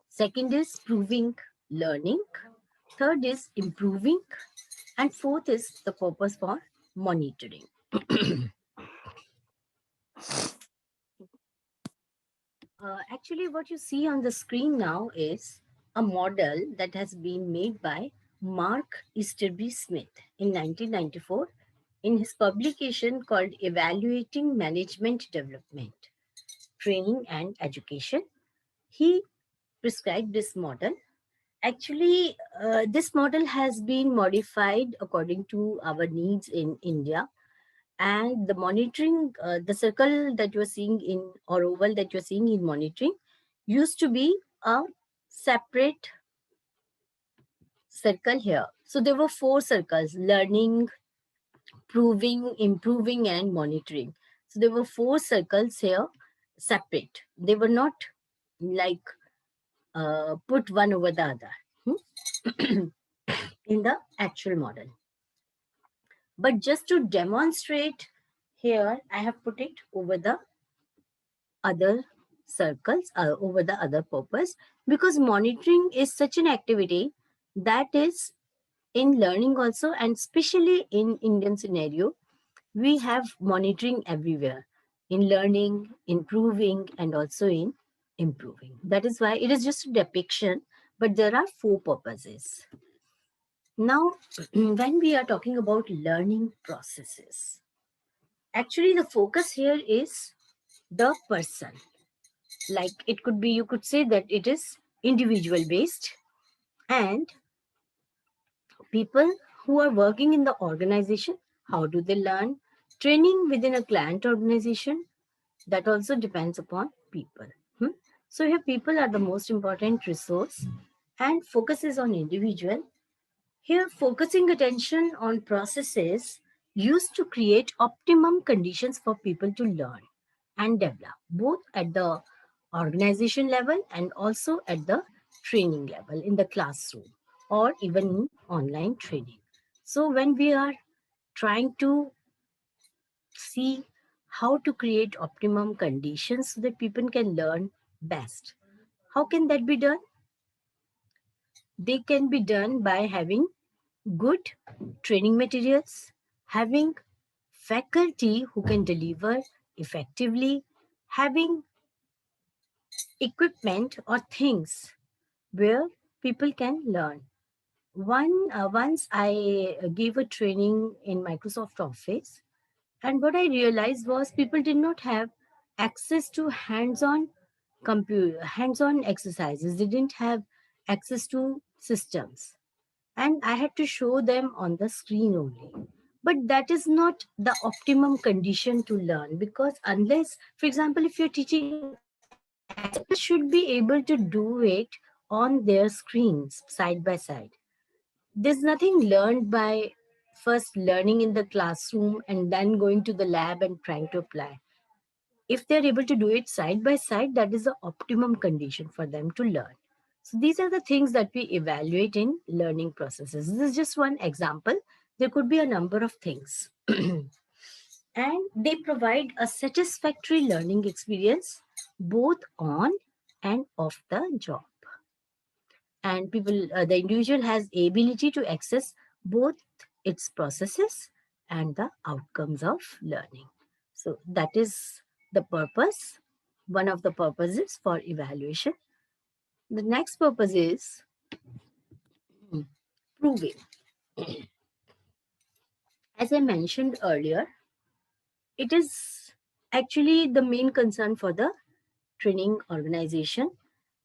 Second is proving learning. Third is improving. And fourth is the purpose for monitoring. Actually, what you see on the screen now is a model that has been made by Mark Easterby Smith in 1994 in his publication called Evaluating Management Development, Training and Education. He prescribed this model. Actually, this model has been modified according to our needs in India. And the monitoring, the circle that you're seeing in, or oval that you're seeing in monitoring, used to be a separate circle here. So there were 4 circles: learning, proving, improving, and monitoring. So there were 4 circles here separate. They were not like put one over the other in the actual model. But just to demonstrate here, I have put it over the other circles, over the other purpose, because monitoring is such an activity that is in learning also, and especially in Indian scenario, we have monitoring everywhere in learning, improving, and also in improving. That is why it is just a depiction, but there are 4 purposes. Now, when we are talking about learning processes, actually the focus here is the person. Like it could be, you could say that it is individual based, and people who are working in the organization, how do they learn? Training within a client organization, that also depends upon people. So here people are the most important resource, and focuses on individual. Here focusing attention on processes used to create optimum conditions for people to learn and develop, both at the organization level and also at the training level in the classroom or even in online training. So when we are trying to see how to create optimum conditions so that people can learn best, how can that be done? They can be done by having good training materials, having faculty who can deliver effectively, having equipment or things where people can learn. Once I gave a training in Microsoft Office, and what I realized was people did not have access to hands-on exercises. They didn't have access to systems, and I had to show them on the screen only. But that is not the optimum condition to learn, because unless, for example, if you're teaching, experts should be able to do it on their screens side by side. There's nothing learned by first learning in the classroom and then going to the lab and trying to apply. If they're able to do it side by side, that is the optimum condition for them to learn. So these are the things that we evaluate in learning processes. This is just one example. There could be a number of things. And they provide a satisfactory learning experience both on and off the job. And people, the individual has ability to access both its processes and the outcomes of learning. So that is the purpose, one of the purposes for evaluation. The next purpose is proving. As I mentioned earlier, it is actually the main concern for the training organization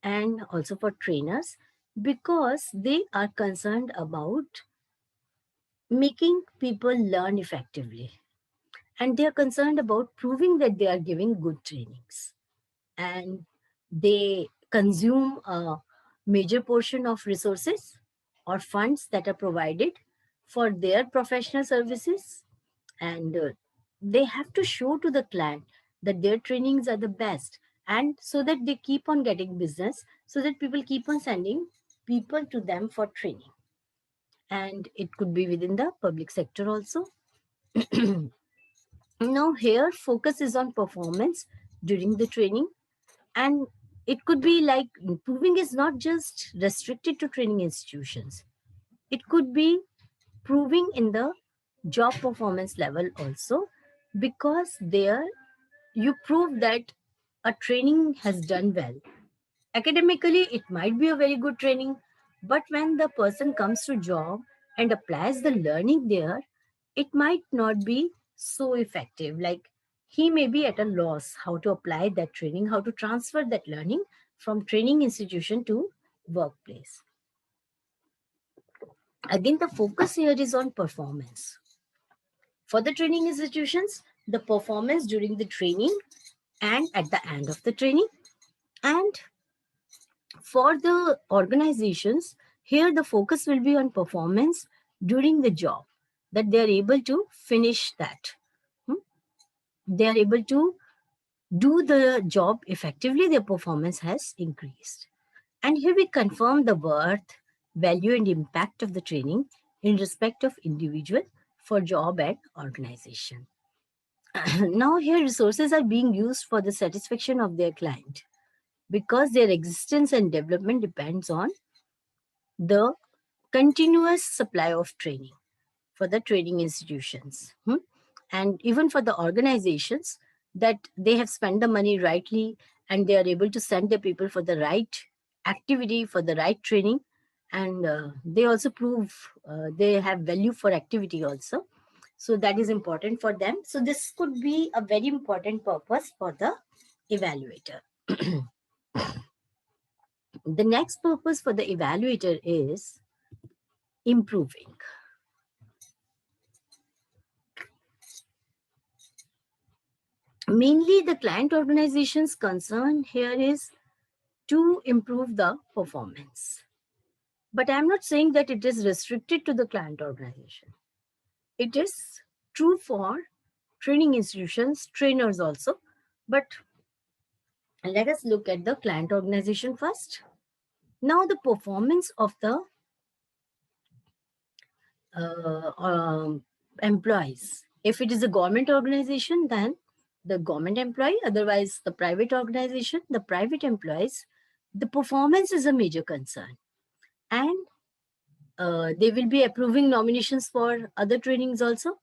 and also for trainers, because they are concerned about making people learn effectively, and they are concerned about proving that they are giving good trainings, and they consume a major portion of resources or funds that are provided for their professional services, and they have to show to the client that their trainings are the best, and so that they keep on getting business, so that people keep on sending people to them for training. And it could be within the public sector also. Now here focus is on performance during the training, and it could be like proving is not just restricted to training institutions. It could be proving in the job performance level also, because there you prove that a training has done well. Academically, it might be a very good training, but when the person comes to job and applies the learning there, it might not be so effective. Like he may be at a loss how to apply that training, how to transfer that learning from training institution to workplace. Again, the focus here is on performance. For the training institutions, the performance during the training and at the end of the training. And for the organizations, here the focus will be on performance during the job, that they are able to finish that. They are able to do the job effectively, their performance has increased. And here we confirm the worth, value, and impact of the training in respect of individual for job and organization. Now here resources are being used for the satisfaction of their client, because their existence and development depends on the continuous supply of training for the training institutions, and even for the organizations, that they have spent the money rightly and they are able to send the people for the right activity, for the right training, and they also prove they have value for activity also. So that is important for them. So this could be a very important purpose for the evaluator. The next purpose for the evaluator is improving. Mainly the client organization's concern here is to improve the performance. But I'm not saying that it is restricted to the client organization. It is true for training institutions, trainers also. But let us look at the client organization first. Now the performance of the employees. If it is a government organization, then the government employee, otherwise the private organization, the private employees, the performance is a major concern. And they will be approving nominations for other trainings also.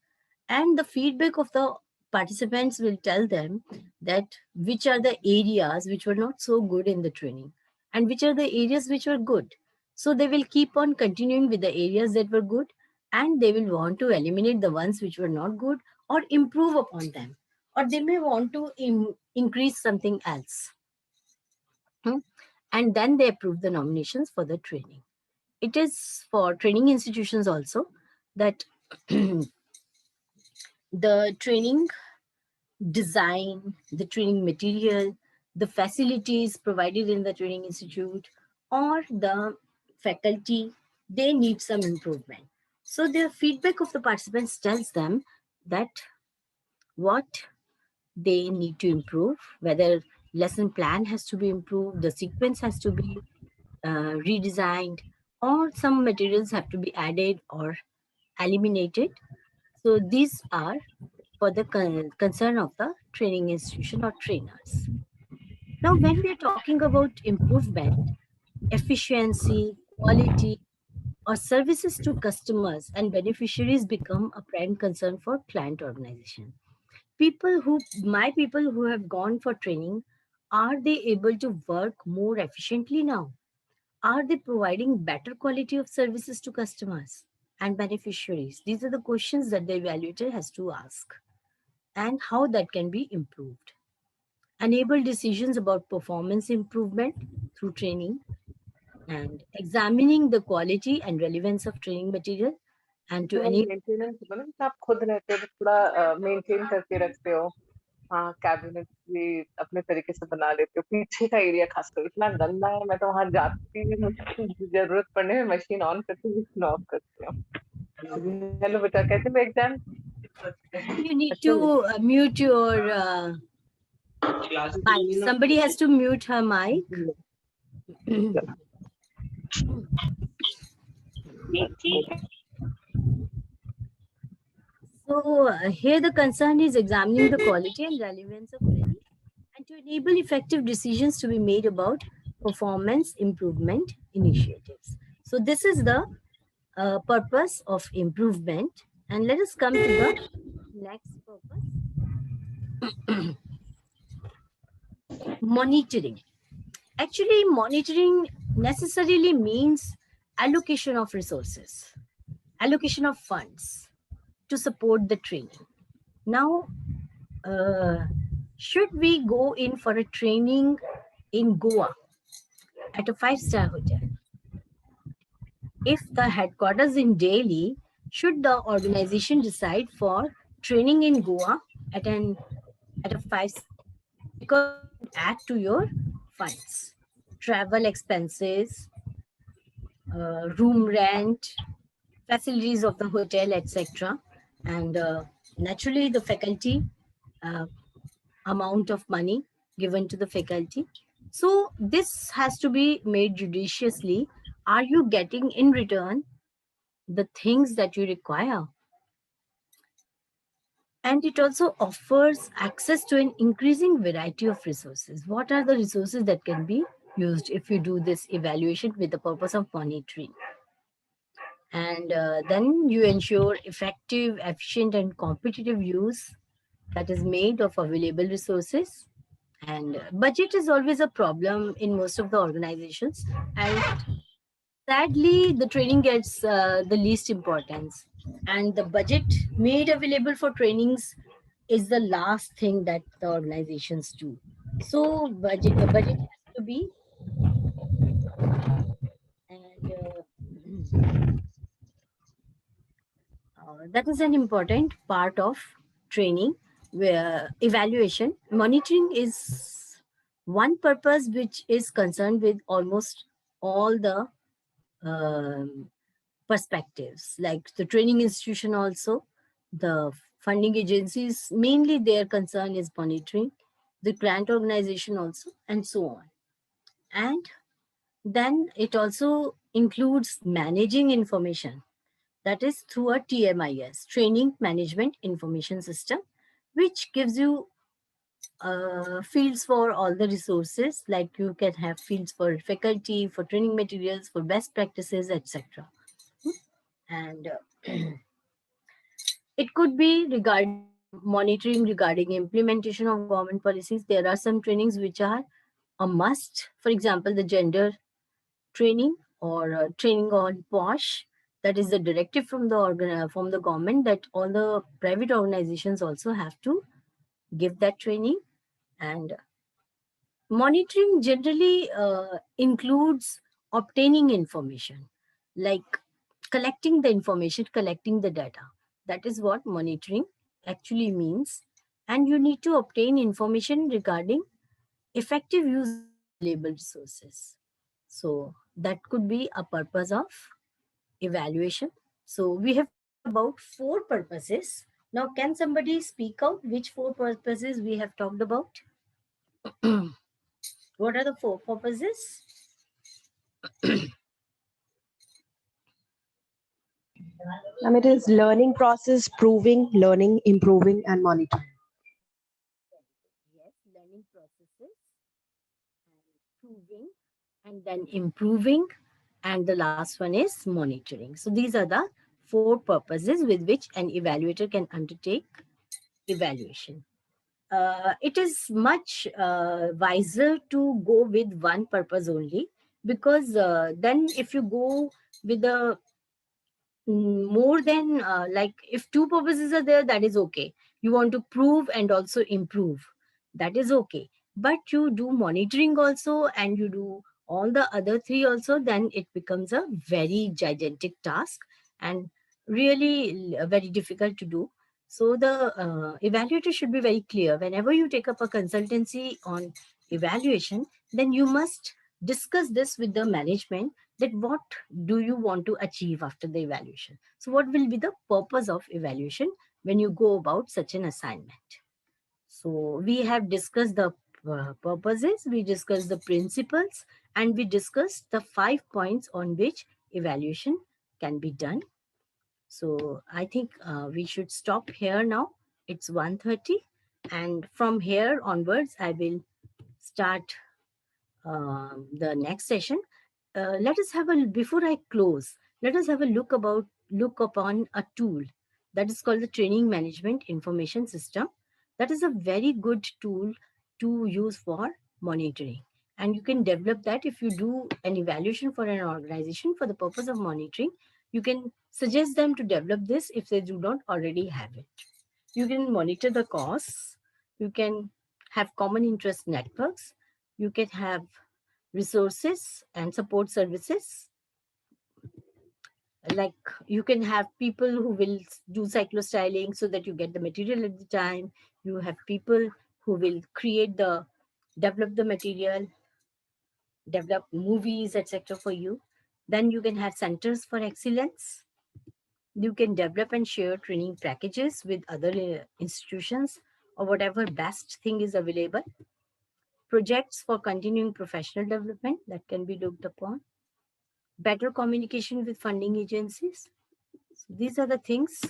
And the feedback of the participants will tell them that which are the areas which were not so good in the training and which are the areas which were good. So they will keep on continuing with the areas that were good, and they will want to eliminate the ones which were not good or improve upon them, or they may want to increase something else. And then they approve the nominations for the training. It is for training institutions also that the training design, the training material, the facilities provided in the training institute, or the faculty, they need some improvement. So the feedback of the participants tells them that what they need to improve, whether lesson plan has to be improved, the sequence has to be redesigned, or some materials have to be added or eliminated. So these are for the concern of the training institution or trainers. Now, when we are talking about improvement, efficiency, quality, or services to customers and beneficiaries become a prime concern for client organization. People who have gone for training, are they able to work more efficiently now? Are they providing better quality of services to customers and beneficiaries? These are the questions that the evaluator has to ask, and how that can be improved. Enable decisions about performance improvement through training, and examining the quality and relevance of training material, and to enable maintenance मतलब आप खुद रहते हो तो थोड़ा maintain करके रखते हो। हाँ, कैबिनेट भी अपने तरीके से बना लेते हो। पीछे का एरिया खासकर इतना गंदा है, मैं तो वहाँ जाती भी मुझे जरूरत पड़ने में मशीन ऑन करती हूँ, मशीन ऑफ करती हूँ। हेलो बेटा, कैसे हो exam? you need to mute your mic. Somebody has to mute her mic. So here the concern is examining the quality and relevance of training, and to enable effective decisions to be made about performance improvement initiatives. So this is the purpose of improvement. And let us come to the next purpose. Monitoring. Actually, monitoring necessarily means allocation of resources, allocation of funds to support the training. Now, should we go in for a training in Goa at a 5-star hotel? If the headquarters in Delhi, should the organization decide for training in Goa at a 5-star, because add to your funds, travel expenses, room rent, facilities of the hotel, etc. And naturally the faculty, amount of money given to the faculty. So this has to be made judiciously. Are you getting in return the things that you require? And it also offers access to an increasing variety of resources. What are the resources that can be used if you do this evaluation with the purpose of monitoring? And then you ensure effective, efficient, and competitive use that is made of available resources. And budget is always a problem in most of the organizations. And sadly, the training gets the least importance. And the budget made available for trainings is the last thing that the organizations do. So budget has to be, and that is an important part of training. Where evaluation, monitoring is one purpose which is concerned with almost all the um, perspectives, like the training institution also, the funding agencies, mainly their concern is monitoring, the grant organization also, and so on. And then it also includes managing information, that is through a TMIS, Training Management Information System, which gives you fields for all the resources, like you can have fields for faculty, for training materials, for best practices, etc. And it could be regarding monitoring, regarding implementation of government policies. There are some trainings which are a must. For example, the gender training, or training on POSH. That is the directive from from the government that all the private organizations also have to give that training. And monitoring generally includes obtaining information, like collecting the information, collecting the data. That is what monitoring actually means. And you need to obtain information regarding effective use of available resources. So that could be a purpose of evaluation. So we have talked about 4 purposes. Now, can somebody speak out which 4 purposes we have talked about? What are the 4 purposes? It is learning process, proving, learning, improving, and monitoring. Yes, learning processes, and proving, and then improving, and the last one is monitoring. So these are the 4 purposes with which an evaluator can undertake evaluation. It is much wiser to go with one purpose only, because then if you go with a more than like, if 2 purposes are there, that is okay. You want to prove and also improve, that is okay. But you do monitoring also, and you do all the other 3 also, then it becomes a very gigantic task, and really very difficult to do. So the evaluator should be very clear. Whenever you take up a consultancy on evaluation, then you must discuss this with the management, that what do you want to achieve after the evaluation. So what will be the purpose of evaluation when you go about such an assignment? So we have discussed the purposes, we discussed the principles, and we discussed the 5 points on which evaluation can be done. So I think we should stop here now. It's 1:30, and from here onwards, I will start the next session. Let us have a, before I close, let us have a look upon a tool that is called the Training Management Information System. That is a very good tool to use for monitoring, and you can develop that. If you do an evaluation for an organization for the purpose of monitoring, you can suggest them to develop this if they do not already have it. You can monitor the costs, you can have common interest networks, you can have resources and support services, like you can have people who will do cyclostyling so that you get the material at the time. You have people who will develop the material, develop movies, etc. for you. Then you can have centers for excellence. You can develop and share training packages with other institutions, or whatever best thing is available. Projects for continuing professional development that can be looked upon. Better communication with funding agencies. So these are the things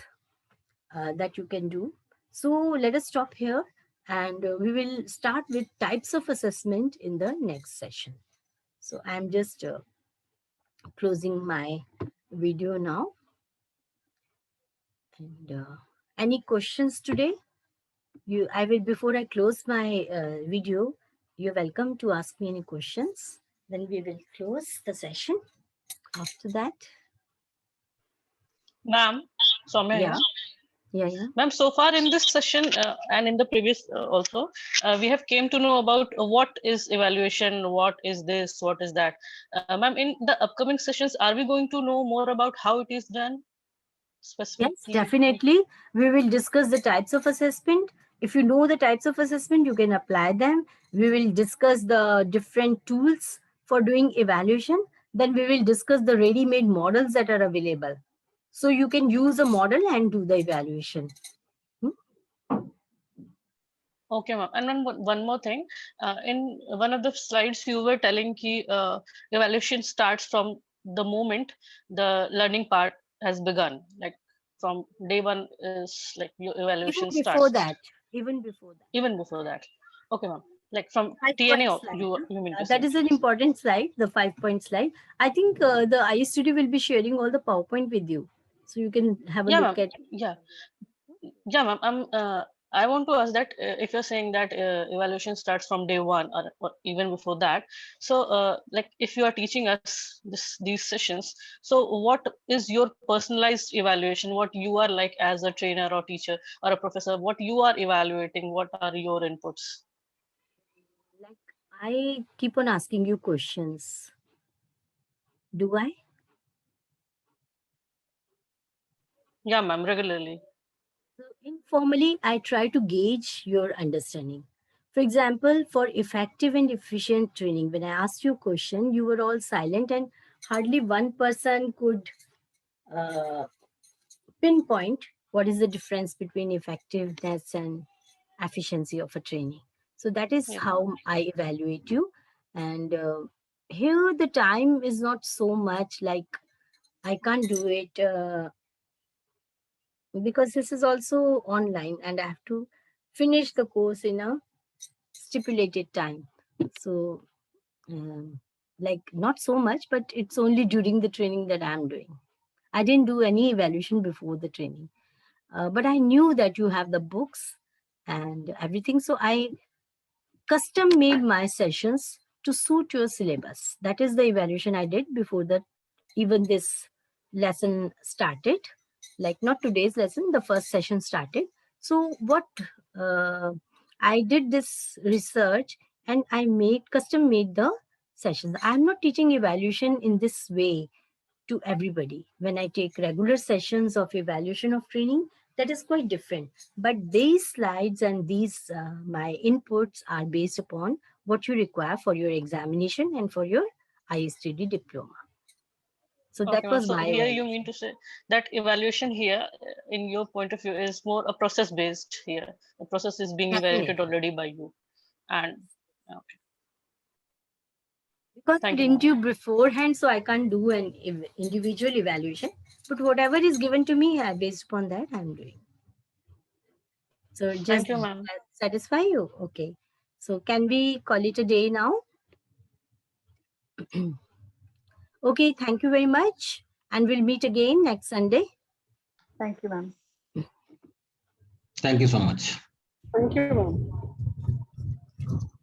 that you can do. So let us stop here, and we will start with types of assessment in the next session. So I'm just closing my video now. And any questions today? Before I close my video, you're welcome to ask me any questions. Then we will close the session after that. Ma'am, Soumya here. Yeah. Ma'am, so far in this session and in the previous also, we have came to know about what is evaluation, what is this, what is that. Ma'am, in the upcoming sessions, are we going to know more about how it is done specifically? Yes, definitely. We will discuss the types of assessment. If you know the types of assessment, you can apply them. We will discuss the different tools for doing evaluation. Then we will discuss the ready-made models that are available. So you can use a model and do the evaluation. Okay, ma'am. And one more thing. In one of the slides, you were telling ki evaluation starts from the moment the learning part has begun. Like from day one is like your evaluation Even starts. before that. Even before that. Okay, ma'am. Like from 5 TNA, point slide, you mean to that say. is an important slide, the 5-point slide. I think the ISTD will be sharing all the PowerPoint with you. So you can have a Yeah, look ma'am. at. Yeah, ma'am. I want to ask that if you're saying that evaluation starts from day one or even before that, so like if you are teaching us these sessions, so what is your personalized evaluation? What you are like as a trainer or teacher or a professor? What you are evaluating? What are your inputs? Like, I keep on asking you questions. Do I? Yeah, ma'am, regularly. So informally, I try to gauge your understanding. For example, for effective and efficient training, when I asked you a question, you were all silent and hardly one person could pinpoint what is the difference between effectiveness and efficiency of a training. So that is Yeah. how I evaluate you. And here the time is not so much, like I can't do it because this is also online and I have to finish the course in a stipulated time. So like not so much, but it's only during the training that I'm doing. I didn't do any evaluation before the training. But I knew that you have the books and everything. So I custom made my sessions to suit your syllabus. That is the evaluation I did before that even this lesson started. Like not today's lesson, the first session started. So what I did this research and I custom made the sessions. I'm not teaching evaluation in this way to everybody. When I take regular sessions of evaluation of training, that is quite different. But these slides and these my inputs are based upon what you require for your examination and for your ISTD diploma. So Okay, that ma'am. was So my here you evaluation. mean to say that evaluation here, in your point of view, is more a process based here. The process is being evaluated Definitely. already by you. And okay. Because I Thank you, didn't ma'am. do beforehand, so I can't do an individual evaluation. But whatever is given to me, based upon that, I'm doing. So just Thank you, ma'am. satisfy you? Okay. So can we call it a day now? Okay, thank you very much. And we'll meet again next Sunday. Thank you, ma'am. Thank you so much. Thank you, ma'am.